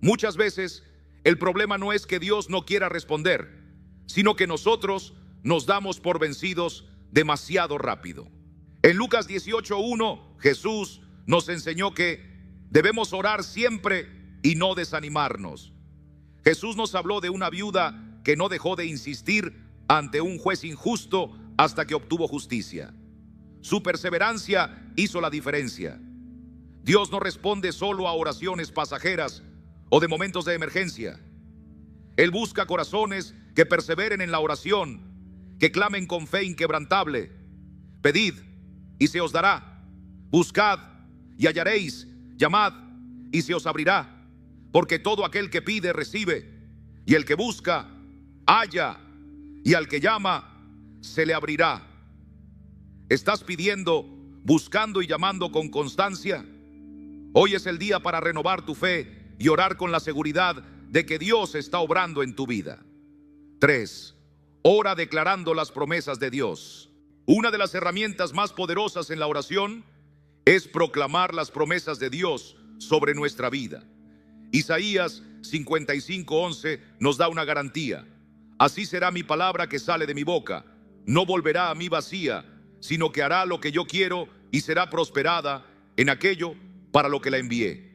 Muchas veces el problema no es que Dios no quiera responder, sino que nosotros nos damos por vencidos demasiado rápido. En Lucas 18:1, Jesús nos enseñó que debemos orar siempre y no desanimarnos. Jesús nos habló de una viuda que no dejó de insistir ante un juez injusto hasta que obtuvo justicia. Su perseverancia hizo la diferencia. Dios no responde solo a oraciones pasajeras o de momentos de emergencia. Él busca corazones que perseveren en la oración, que clamen con fe inquebrantable. Pedid y se os dará. Buscad y hallaréis. Llamad y se os abrirá. Porque todo aquel que pide recibe, y el que busca halla, y al que llama se le abrirá. ¿Estás pidiendo, buscando y llamando con constancia? Hoy es el día para renovar tu fe y orar con la seguridad de que Dios está obrando en tu vida. 3. Ora declarando las promesas de Dios. Una de las herramientas más poderosas en la oración es proclamar las promesas de Dios sobre nuestra vida. Isaías 55:11 nos da una garantía: así será mi palabra que sale de mi boca, no volverá a mí vacía, sino que hará lo que yo quiero y será prosperada en aquello para lo que la envié.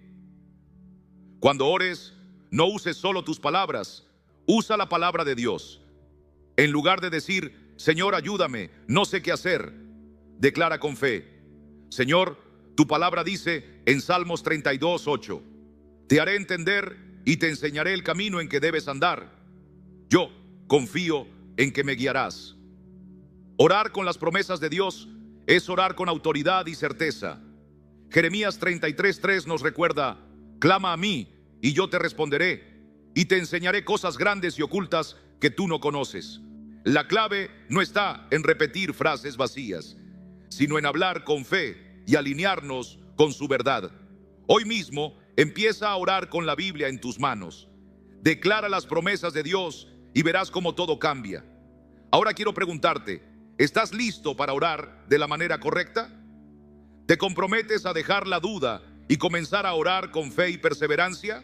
Cuando ores, no uses solo tus palabras, usa la palabra de Dios. En lugar de decir: Señor, ayúdame, no sé qué hacer, declara con fe: Señor, tu palabra dice en Salmos 32:8: te haré entender y te enseñaré el camino en que debes andar. Yo confío en que me guiarás. Orar con las promesas de Dios es orar con autoridad y certeza. Jeremías 33:3 nos recuerda: clama a mí y yo te responderé y te enseñaré cosas grandes y ocultas que tú no conoces. La clave no está en repetir frases vacías, sino en hablar con fe y alinearnos con su verdad. Hoy mismo empieza a orar con la Biblia en tus manos. Declara las promesas de Dios y verás cómo todo cambia. Ahora quiero preguntarte: ¿estás listo para orar de la manera correcta? ¿Te comprometes a dejar la duda y comenzar a orar con fe y perseverancia?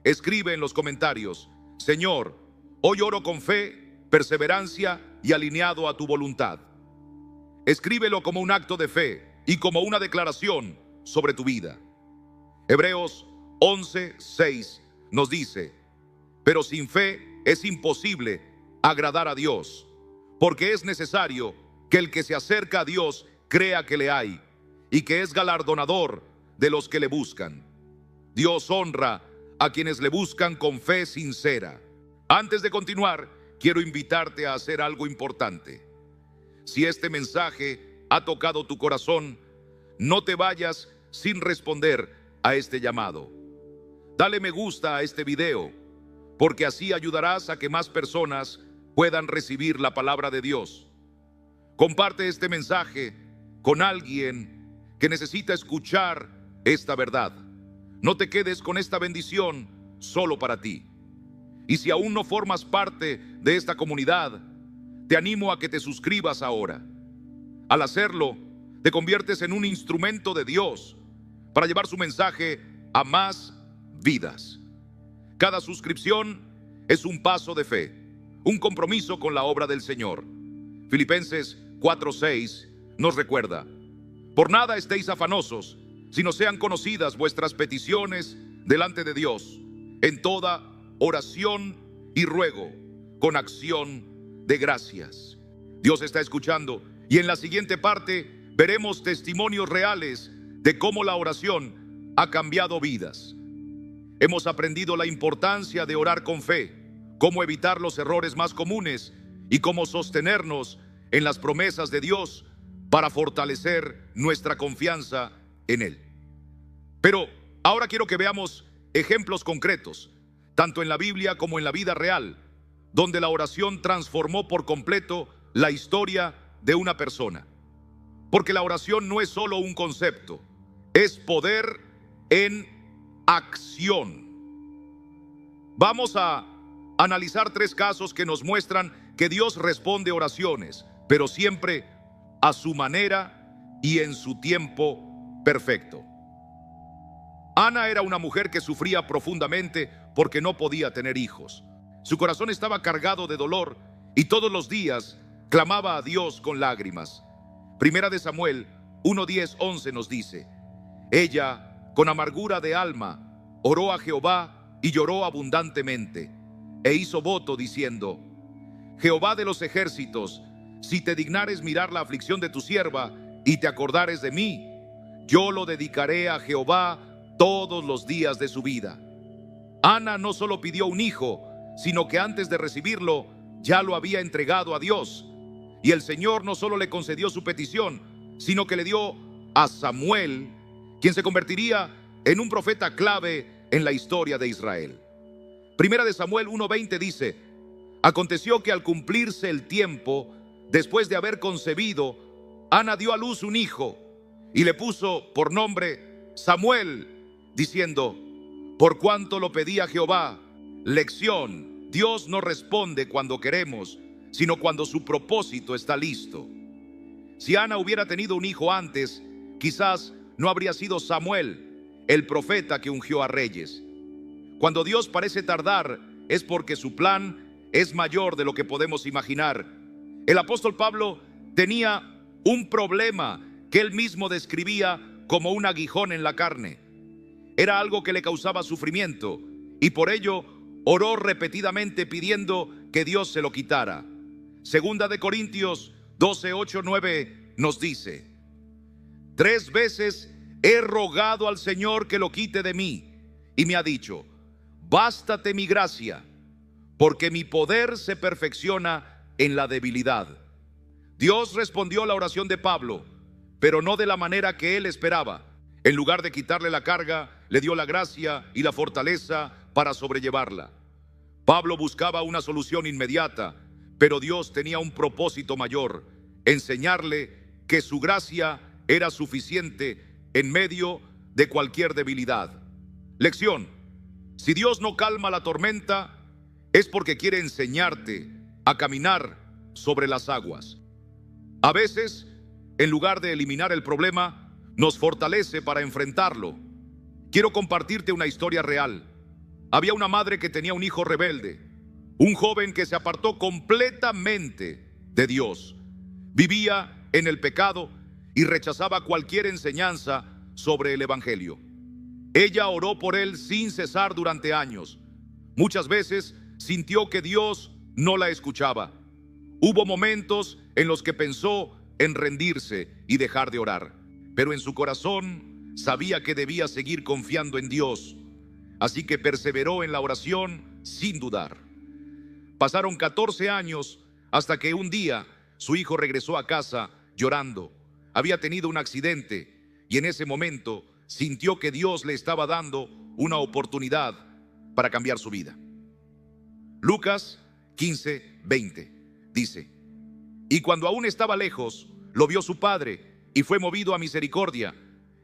Escribe en los comentarios: Señor, hoy oro con fe, perseverancia y alineado a tu voluntad. Escríbelo como un acto de fe y como una declaración sobre tu vida. Hebreos 11:6 nos dice: pero sin fe es imposible agradar a Dios, porque es necesario que el que se acerca a Dios crea que le hay y que es galardonador de los que le buscan. Dios honra a quienes le buscan con fe sincera. Antes de continuar, quiero invitarte a hacer algo importante. Si este mensaje ha tocado tu corazón, no te vayas sin responder a este llamado. Dale me gusta a este video, porque así ayudarás a que más personas puedan recibir la palabra de Dios. Comparte este mensaje con alguien que necesita escuchar esta verdad. No te quedes con esta bendición solo para ti. Y si aún no formas parte de esta comunidad, te animo a que te suscribas ahora. Al hacerlo, te conviertes en un instrumento de Dios para llevar su mensaje a más vidas. Cada suscripción es un paso de fe, un compromiso con la obra del Señor. Filipenses 4:6 nos recuerda: por nada estéis afanosos, sino sean conocidas vuestras peticiones delante de Dios, en toda oración y ruego, con acción de gracias. Dios está escuchando, y en la siguiente parte veremos testimonios reales de cómo la oración ha cambiado vidas. Hemos aprendido la importancia de orar con fe, cómo evitar los errores más comunes y cómo sostenernos en las promesas de Dios para fortalecer nuestra confianza en Él. Pero ahora quiero que veamos ejemplos concretos, tanto en la Biblia como en la vida real, donde la oración transformó por completo la historia de una persona. Porque la oración no es solo un concepto, es poder en acción. Vamos a analizar 3 casos que nos muestran que Dios responde oraciones, pero siempre a su manera y en su tiempo perfecto. Ana era una mujer que sufría profundamente porque no podía tener hijos. Su corazón estaba cargado de dolor y todos los días clamaba a Dios con lágrimas. Primera de Samuel 1:10-11 nos dice: ella, con amargura de alma, oró a Jehová y lloró abundantemente, e hizo voto diciendo: Jehová de los ejércitos, si te dignares mirar la aflicción de tu sierva y te acordares de mí, yo lo dedicaré a Jehová todos los días de su vida. Ana no solo pidió un hijo, sino que antes de recibirlo ya lo había entregado a Dios. Y el Señor no solo le concedió su petición, sino que le dio a Samuel, quien se convertiría en un profeta clave en la historia de Israel. Primera de Samuel 1:20 dice: aconteció que al cumplirse el tiempo, después de haber concebido, Ana dio a luz un hijo y le puso por nombre Samuel, diciendo: por cuanto lo pedía Jehová. Lección: Dios no responde cuando queremos, sino cuando su propósito está listo. Si Ana hubiera tenido un hijo antes, quizás no habría sido Samuel, el profeta que ungió a reyes. Cuando Dios parece tardar, es porque su plan es mayor de lo que podemos imaginar. El apóstol Pablo tenía un problema que él mismo describía como un aguijón en la carne. Era algo que le causaba sufrimiento y por ello oró repetidamente pidiendo que Dios se lo quitara. Segunda de Corintios 12:8-9 nos dice: 3 veces he rogado al Señor que lo quite de mí, y me ha dicho: bástate mi gracia, porque mi poder se perfecciona en la debilidad. Dios respondió la oración de Pablo, pero no de la manera que él esperaba. En lugar de quitarle la carga, le dio la gracia y la fortaleza para sobrellevarla. Pablo buscaba una solución inmediata, pero Dios tenía un propósito mayor: enseñarle que su gracia era suficiente en medio de cualquier debilidad. Lección: si Dios no calma la tormenta, es porque quiere enseñarte a caminar sobre las aguas. A veces, en lugar de eliminar el problema, nos fortalece para enfrentarlo. Quiero compartirte una historia real. Había una madre que tenía un hijo rebelde, un joven que se apartó completamente de Dios. Vivía en el pecado y rechazaba cualquier enseñanza sobre el Evangelio. Ella oró por él sin cesar durante años. Muchas veces sintió que Dios no la escuchaba. Hubo momentos en los que pensó en rendirse y dejar de orar, pero en su corazón sabía que debía seguir confiando en Dios. Así que perseveró en la oración sin dudar. Pasaron 14 años hasta que un día su hijo regresó a casa llorando. Había tenido un accidente y en ese momento sintió que Dios le estaba dando una oportunidad para cambiar su vida. Lucas 15:20 dice: y cuando aún estaba lejos, lo vio su padre y fue movido a misericordia,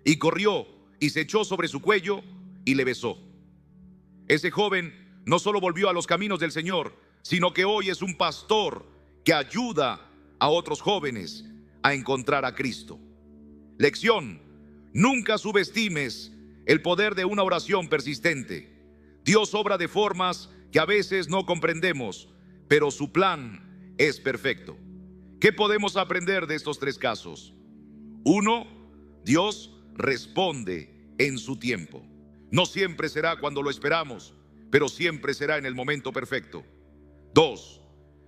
y corrió y se echó sobre su cuello y le besó. Ese joven no solo volvió a los caminos del Señor, sino que hoy es un pastor que ayuda a otros jóvenes a encontrar a Cristo. Lección: nunca subestimes el poder de una oración persistente. Dios obra de formas que a veces no comprendemos, pero su plan es perfecto. ¿Qué podemos aprender de estos 3 casos? 1. Dios responde en su tiempo. No siempre será cuando lo esperamos, pero siempre será en el momento perfecto. 2.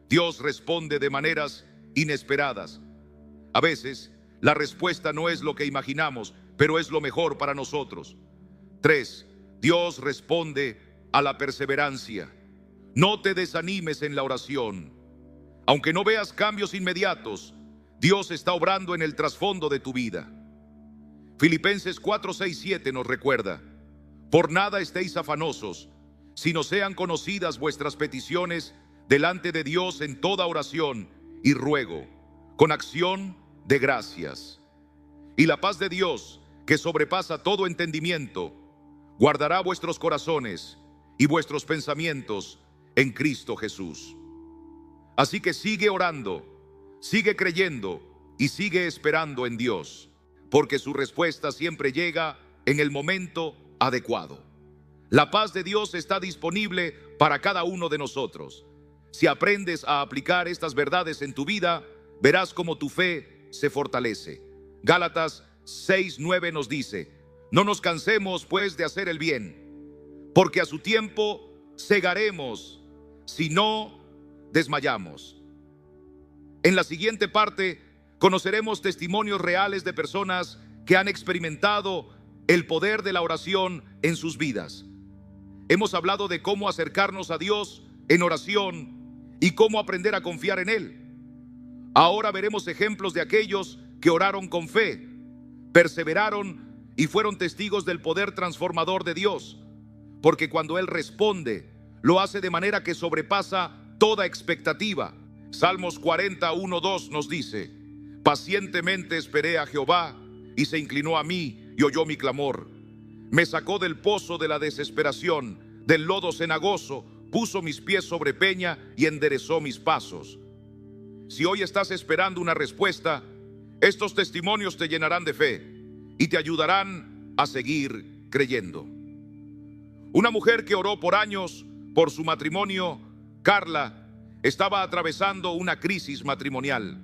Dios responde de maneras inesperadas. A veces, la respuesta no es lo que imaginamos, pero es lo mejor para nosotros. 3. Dios responde a la perseverancia. No te desanimes en la oración. Aunque no veas cambios inmediatos, Dios está obrando en el trasfondo de tu vida. Filipenses 4, 6, 7 nos recuerda: por nada estéis afanosos, sino sean conocidas vuestras peticiones delante de Dios en toda oración y ruego, con acción de gracias. Y la paz de Dios, que sobrepasa todo entendimiento, guardará vuestros corazones y vuestros pensamientos en Cristo Jesús. Así que sigue orando, sigue creyendo y sigue esperando en Dios, porque su respuesta siempre llega en el momento adecuado. La paz de Dios está disponible para cada uno de nosotros. Si aprendes a aplicar estas verdades en tu vida, verás cómo tu fe se fortalece. Gálatas 6:9 nos dice: no nos cansemos pues de hacer el bien, porque a su tiempo segaremos si no desmayamos. En la siguiente parte conoceremos testimonios reales de personas que han experimentado el poder de la oración en sus vidas. Hemos hablado de cómo acercarnos a Dios en oración y cómo aprender a confiar en Él. Ahora veremos ejemplos de aquellos que oraron con fe, perseveraron y fueron testigos del poder transformador de Dios, porque cuando Él responde, lo hace de manera que sobrepasa toda expectativa. Salmos 41:2 nos dice: pacientemente esperé a Jehová, y se inclinó a mí y oyó mi clamor. Me sacó del pozo de la desesperación, del lodo cenagoso, puso mis pies sobre peña y enderezó mis pasos. Si hoy estás esperando una respuesta, estos testimonios te llenarán de fe y te ayudarán a seguir creyendo. Una mujer que oró por años por su matrimonio, Carla, estaba atravesando una crisis matrimonial.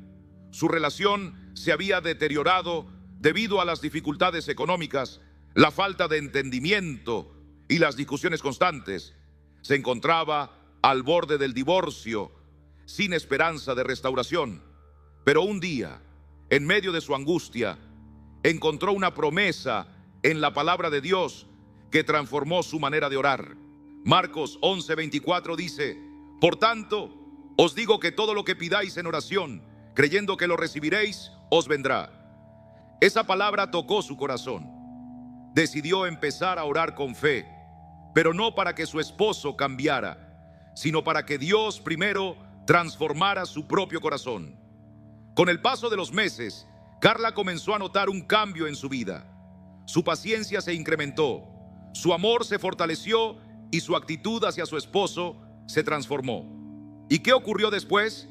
Su relación se había deteriorado debido a las dificultades económicas, la falta de entendimiento y las discusiones constantes. Se encontraba al borde del divorcio, sin esperanza de restauración. Pero un día, en medio de su angustia, encontró una promesa en la palabra de Dios que transformó su manera de orar. Marcos 11:24 dice: por tanto, os digo que todo lo que pidáis en oración, creyendo que lo recibiréis, os vendrá. Esa palabra tocó su corazón. Decidió empezar a orar con fe, pero no para que su esposo cambiara, sino para que Dios primero transformara su propio corazón. Con el paso de los meses, Carla comenzó a notar un cambio en su vida. Su paciencia se incrementó, su amor se fortaleció y su actitud hacia su esposo se transformó. ¿Y qué ocurrió después?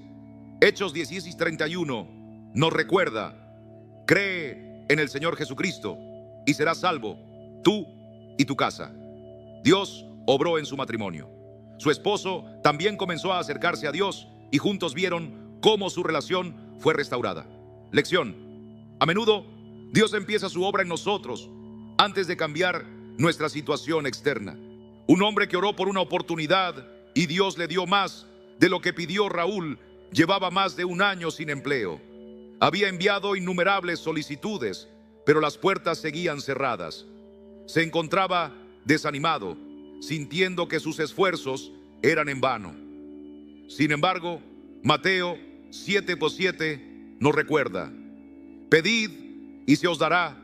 Hechos 16:31 nos recuerda: cree en el Señor Jesucristo y serás salvo, tú y tu casa. Dios obró en su matrimonio. Su esposo también comenzó a acercarse a Dios y juntos vieron cómo su relación fue restaurada. Lección: a menudo Dios empieza su obra en nosotros antes de cambiar nuestra situación externa. Un hombre que oró por una oportunidad y Dios le dio más de lo que pidió Raúl, llevaba más de un año sin empleo. Había enviado innumerables solicitudes, pero las puertas seguían cerradas. Se encontraba desanimado, sintiendo que sus esfuerzos eran en vano. Sin embargo, Mateo 7:7 nos recuerda: pedid y se os dará,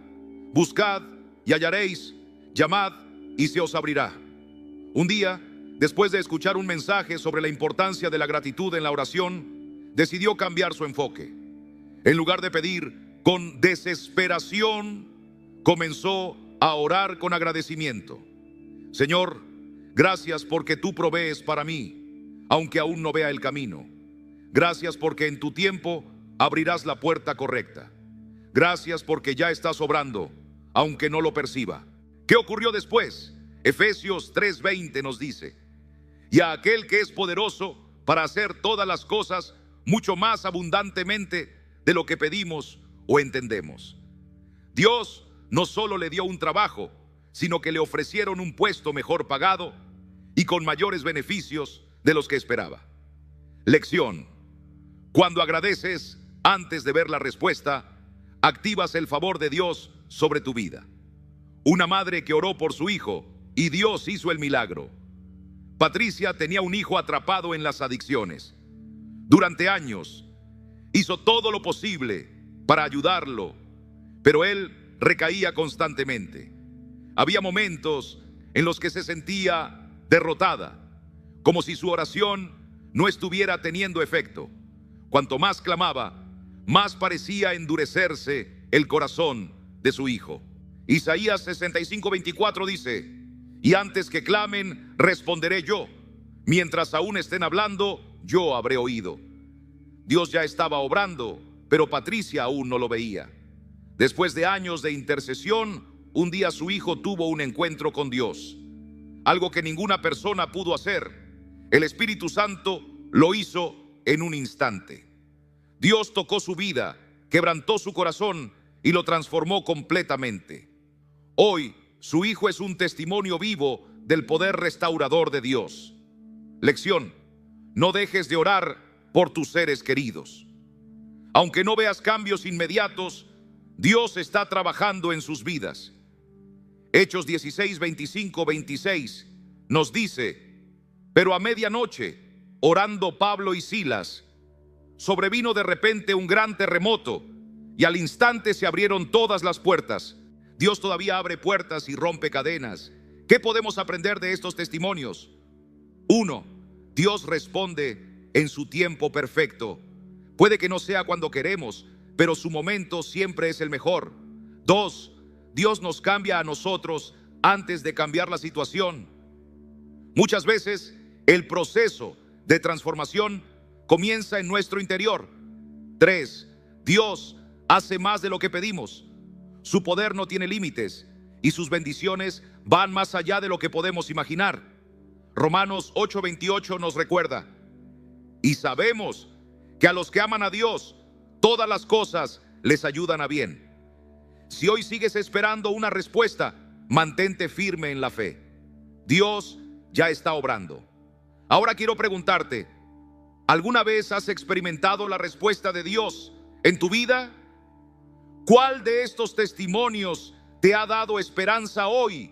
buscad y hallaréis, llamad y se os abrirá. Un día, después de escuchar un mensaje sobre la importancia de la gratitud en la oración, decidió cambiar su enfoque. En lugar de pedir con desesperación, comenzó a orar con agradecimiento. Señor, gracias porque tú provees para mí, aunque aún no vea el camino. Gracias porque en tu tiempo abrirás la puerta correcta. Gracias porque ya estás obrando, aunque no lo perciba. ¿Qué ocurrió después? Efesios 3:20 nos dice: y a aquel que es poderoso para hacer todas las cosas mucho más abundantemente de lo que pedimos o entendemos. Dios no solo le dio un trabajo, sino que le ofrecieron un puesto mejor pagado y con mayores beneficios de los que esperaba. Lección: cuando agradeces antes de ver la respuesta, activas el favor de Dios sobre tu vida. Una madre que oró por su hijo y Dios hizo el milagro. Patricia tenía un hijo atrapado en las adicciones. Durante años hizo todo lo posible para ayudarlo, pero él recaía constantemente. Había momentos en los que se sentía derrotada, como si su oración no estuviera teniendo efecto. Cuanto más clamaba, más parecía endurecerse el corazón de su hijo. Isaías 65:24 dice: y antes que clamen, responderé yo. Mientras aún estén hablando, yo habré oído. Dios ya estaba obrando, pero Patricia aún no lo veía. Después de años de intercesión, un día su hijo tuvo un encuentro con Dios, algo que ninguna persona pudo hacer. El Espíritu Santo lo hizo en un instante. Dios tocó su vida, quebrantó su corazón y lo transformó completamente. Hoy, su hijo es un testimonio vivo del poder restaurador de Dios. Lección: no dejes de orar por tus seres queridos. Aunque no veas cambios inmediatos, Dios está trabajando en sus vidas. Hechos 16, 25, 26 nos dice: pero a medianoche, orando Pablo y Silas, sobrevino de repente un gran terremoto y al instante se abrieron todas las puertas. Dios todavía abre puertas y rompe cadenas. ¿Qué podemos aprender de estos testimonios? 1. Dios responde en su tiempo perfecto. Puede que no sea cuando queremos, pero su momento siempre es el mejor. 2. Dios nos cambia a nosotros antes de cambiar la situación. Muchas veces el proceso de transformación comienza en nuestro interior. 3. Dios hace más de lo que pedimos. Su poder no tiene límites y sus bendiciones van más allá de lo que podemos imaginar. Romanos 8:28 nos recuerda: y sabemos que a los que aman a Dios, todas las cosas les ayudan a bien. Si hoy sigues esperando una respuesta, mantente firme en la fe. Dios ya está obrando. Ahora quiero preguntarte: ¿alguna vez has experimentado la respuesta de Dios en tu vida? ¿Cuál de estos testimonios te ha dado esperanza hoy?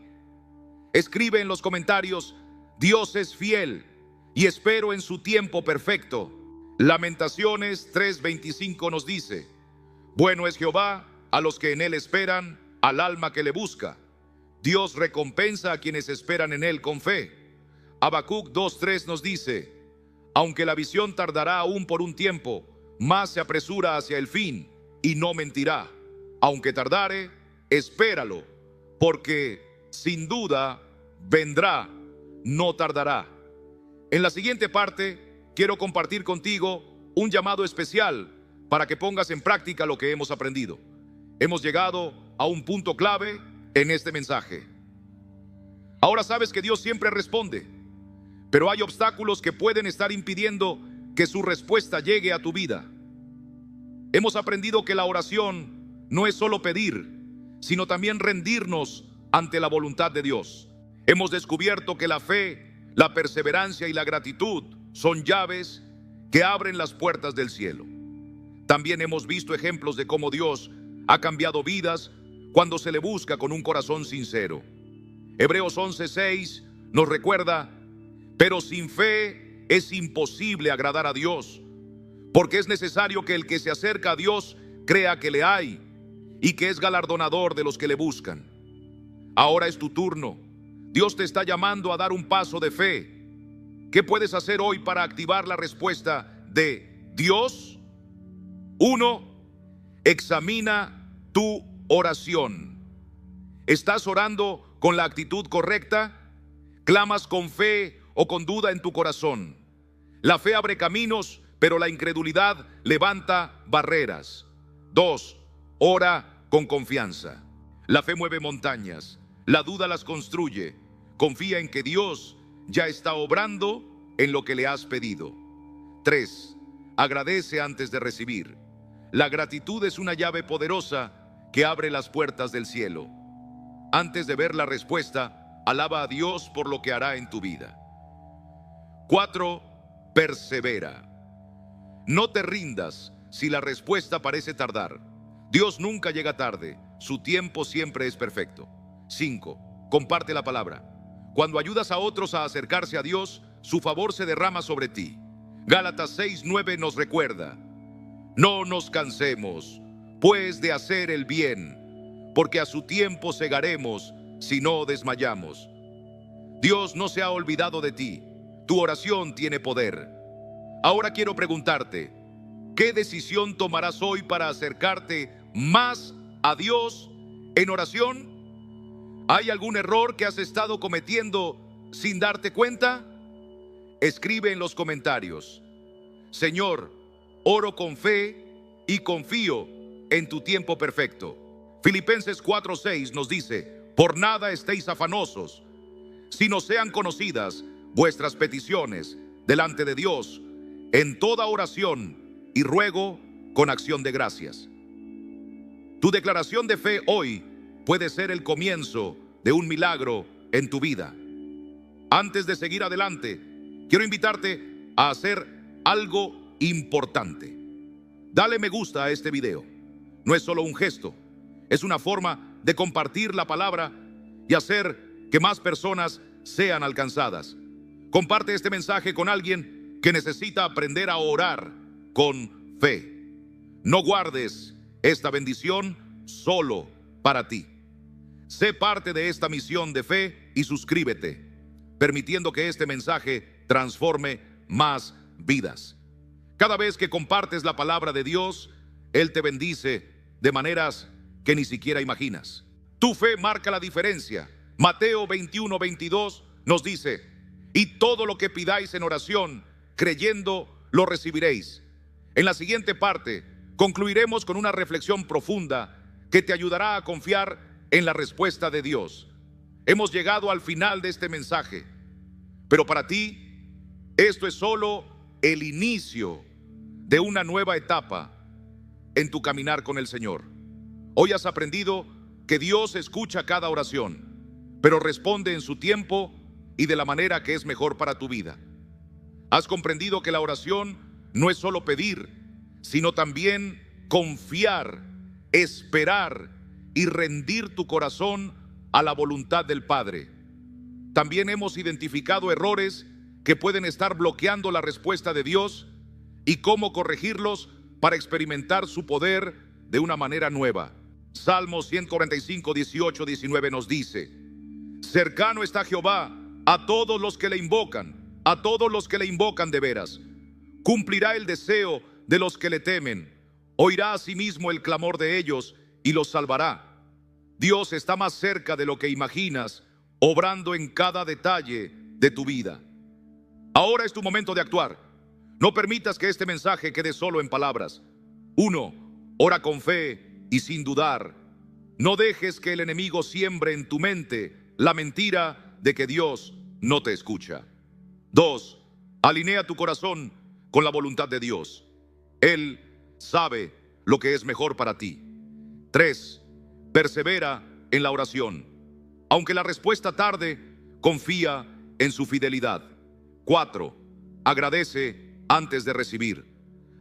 Escribe en los comentarios: Dios es fiel y espero en su tiempo perfecto. Lamentaciones 3:25 nos dice: bueno es Jehová a los que en él esperan, al alma que le busca. Dios recompensa a quienes esperan en él con fe. Habacuc 2:3 nos dice: aunque la visión tardará aún por un tiempo, más se apresura hacia el fin y no mentirá. Aunque tardare, espéralo, porque sin duda vendrá, no tardará. En la siguiente parte quiero compartir contigo un llamado especial para que pongas en práctica lo que hemos aprendido. Hemos llegado a un punto clave en este mensaje. Ahora sabes que Dios siempre responde, pero hay obstáculos que pueden estar impidiendo que su respuesta llegue a tu vida. Hemos aprendido que la oración no es solo pedir, sino también rendirnos ante la voluntad de Dios. Hemos descubierto que la fe, la perseverancia y la gratitud son llaves que abren las puertas del cielo. También hemos visto ejemplos de cómo Dios ha cambiado vidas cuando se le busca con un corazón sincero. Hebreos 11:6 nos recuerda: pero sin fe es imposible agradar a Dios, porque es necesario que el que se acerca a Dios crea que le hay y que es galardonador de los que le buscan. Ahora es tu turno. Dios te está llamando a dar un paso de fe. ¿Qué puedes hacer hoy para activar la respuesta de Dios? 1. Examina tu oración. ¿Estás orando con la actitud correcta? ¿Clamas con fe o con duda en tu corazón? La fe abre caminos, pero la incredulidad levanta barreras. 2. Ora con confianza. La fe mueve montañas, la duda las construye. Confía en que Dios ya está obrando en lo que le has pedido. 3. Agradece antes de recibir. La gratitud es una llave poderosa que abre las puertas del cielo. Antes de ver la respuesta, alaba a Dios por lo que hará en tu vida. 4. Persevera. No te rindas si la respuesta parece tardar. Dios nunca llega tarde, su tiempo siempre es perfecto. 5. Comparte la palabra. Cuando ayudas a otros a acercarse a Dios, su favor se derrama sobre ti. Gálatas 6:9 nos recuerda: no nos cansemos, pues, de hacer el bien, porque a su tiempo segaremos si no desmayamos. Dios no se ha olvidado de ti. Tu oración tiene poder. Ahora quiero preguntarte, ¿qué decisión tomarás hoy para acercarte más a Dios en oración? ¿Hay algún error que has estado cometiendo sin darte cuenta? Escribe en los comentarios: Señor, oro con fe y confío en tu tiempo perfecto. Filipenses 4:6 nos dice: por nada estéis afanosos, sino sean conocidas vuestras peticiones delante de Dios en toda oración y ruego con acción de gracias. Tu declaración de fe hoy puede ser el comienzo de un milagro en tu vida. Antes de seguir adelante, quiero invitarte a hacer algo importante. Dale me gusta a este video. No es solo un gesto, es una forma de compartir la palabra y hacer que más personas sean alcanzadas. Comparte este mensaje con alguien que necesita aprender a orar con fe. No guardes esta bendición solo para ti. Sé parte de esta misión de fe y suscríbete, permitiendo que este mensaje transforme más vidas. Cada vez que compartes la palabra de Dios, Él te bendice de maneras que ni siquiera imaginas. Tu fe marca la diferencia. Mateo 21:22 nos dice: y todo lo que pidáis en oración, creyendo, lo recibiréis. En la siguiente parte, concluiremos con una reflexión profunda que te ayudará a confiar en la respuesta de Dios. Hemos llegado al final de este mensaje, pero para ti, esto es solo el inicio de una nueva etapa en tu caminar con el Señor. Hoy has aprendido que Dios escucha cada oración, pero responde en su tiempo y de la manera que es mejor para tu vida. Has comprendido que la oración no es solo pedir, sino también confiar, esperar y rendir tu corazón a la voluntad del Padre. También hemos identificado errores que pueden estar bloqueando la respuesta de Dios y cómo corregirlos para experimentar su poder de una manera nueva. Salmos 145, 18, 19 nos dice: cercano está Jehová a todos los que le invocan, a todos los que le invocan de veras. Cumplirá el deseo de los que le temen, oirá asimismo el clamor de ellos y los salvará. Dios está más cerca de lo que imaginas, obrando en cada detalle de tu vida. Ahora es tu momento de actuar. No permitas que este mensaje quede solo en palabras. 1. Ora con fe y sin dudar. No dejes que el enemigo siembre en tu mente la mentira de que Dios no te escucha. 2. Alinea tu corazón con la voluntad de Dios. Él sabe lo que es mejor para ti. 3. Persevera en la oración. Aunque la respuesta tarde, confía en su fidelidad. 4. Agradece antes de recibir.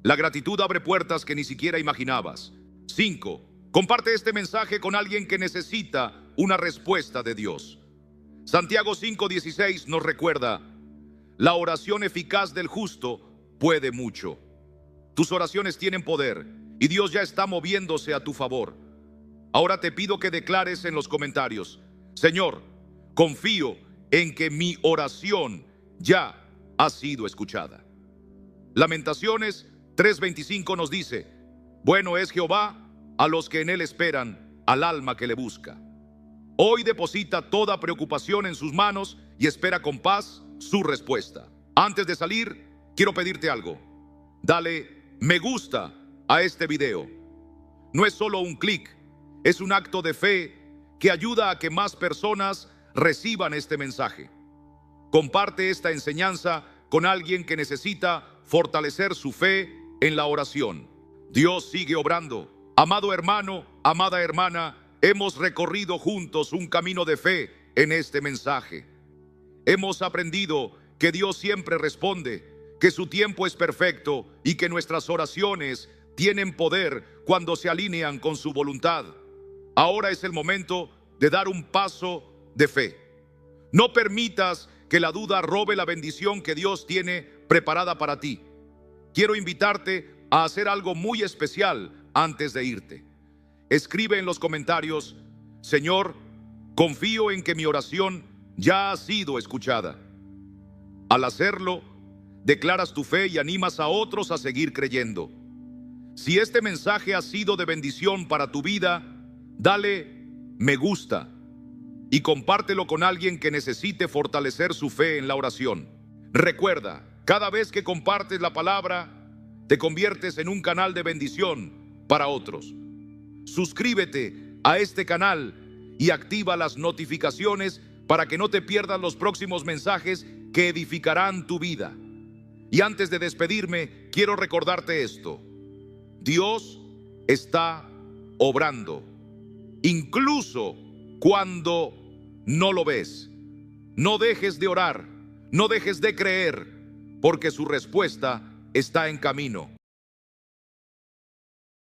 La gratitud abre puertas que ni siquiera imaginabas. 5. Comparte este mensaje con alguien que necesita una respuesta de Dios. Santiago 5:16 nos recuerda: la oración eficaz del justo puede mucho. Tus oraciones tienen poder y Dios ya está moviéndose a tu favor. Ahora te pido que declares en los comentarios: Señor, confío en que mi oración ya ha sido escuchada. Lamentaciones 3:25 nos dice: bueno es Jehová a los que en él esperan, al alma que le busca. Hoy deposita toda preocupación en sus manos y espera con paz su respuesta. Antes de salir, quiero pedirte algo. Dale me gusta a este video. No es solo un clic, es un acto de fe que ayuda a que más personas reciban este mensaje. Comparte esta enseñanza con alguien que necesita fortalecer su fe en la oración. Dios sigue obrando. Amado hermano, amada hermana, hemos recorrido juntos un camino de fe en este mensaje. Hemos aprendido que Dios siempre responde, que su tiempo es perfecto y que nuestras oraciones tienen poder cuando se alinean con su voluntad. Ahora es el momento de dar un paso de fe. No permitas que la duda robe la bendición que Dios tiene preparada para ti. Quiero invitarte a hacer algo muy especial antes de irte. Escribe en los comentarios: Señor, confío en que mi oración ya ha sido escuchada. Al hacerlo, declaras tu fe y animas a otros a seguir creyendo. Si este mensaje ha sido de bendición para tu vida, dale me gusta y compártelo con alguien que necesite fortalecer su fe en la oración. Recuerda, cada vez que compartes la palabra, te conviertes en un canal de bendición para otros. Suscríbete a este canal y activa las notificaciones para que no te pierdas los próximos mensajes que edificarán tu vida. Y antes de despedirme, quiero recordarte esto: Dios está obrando, incluso cuando no lo ves. No dejes de orar, no dejes de creer, porque su respuesta está en camino.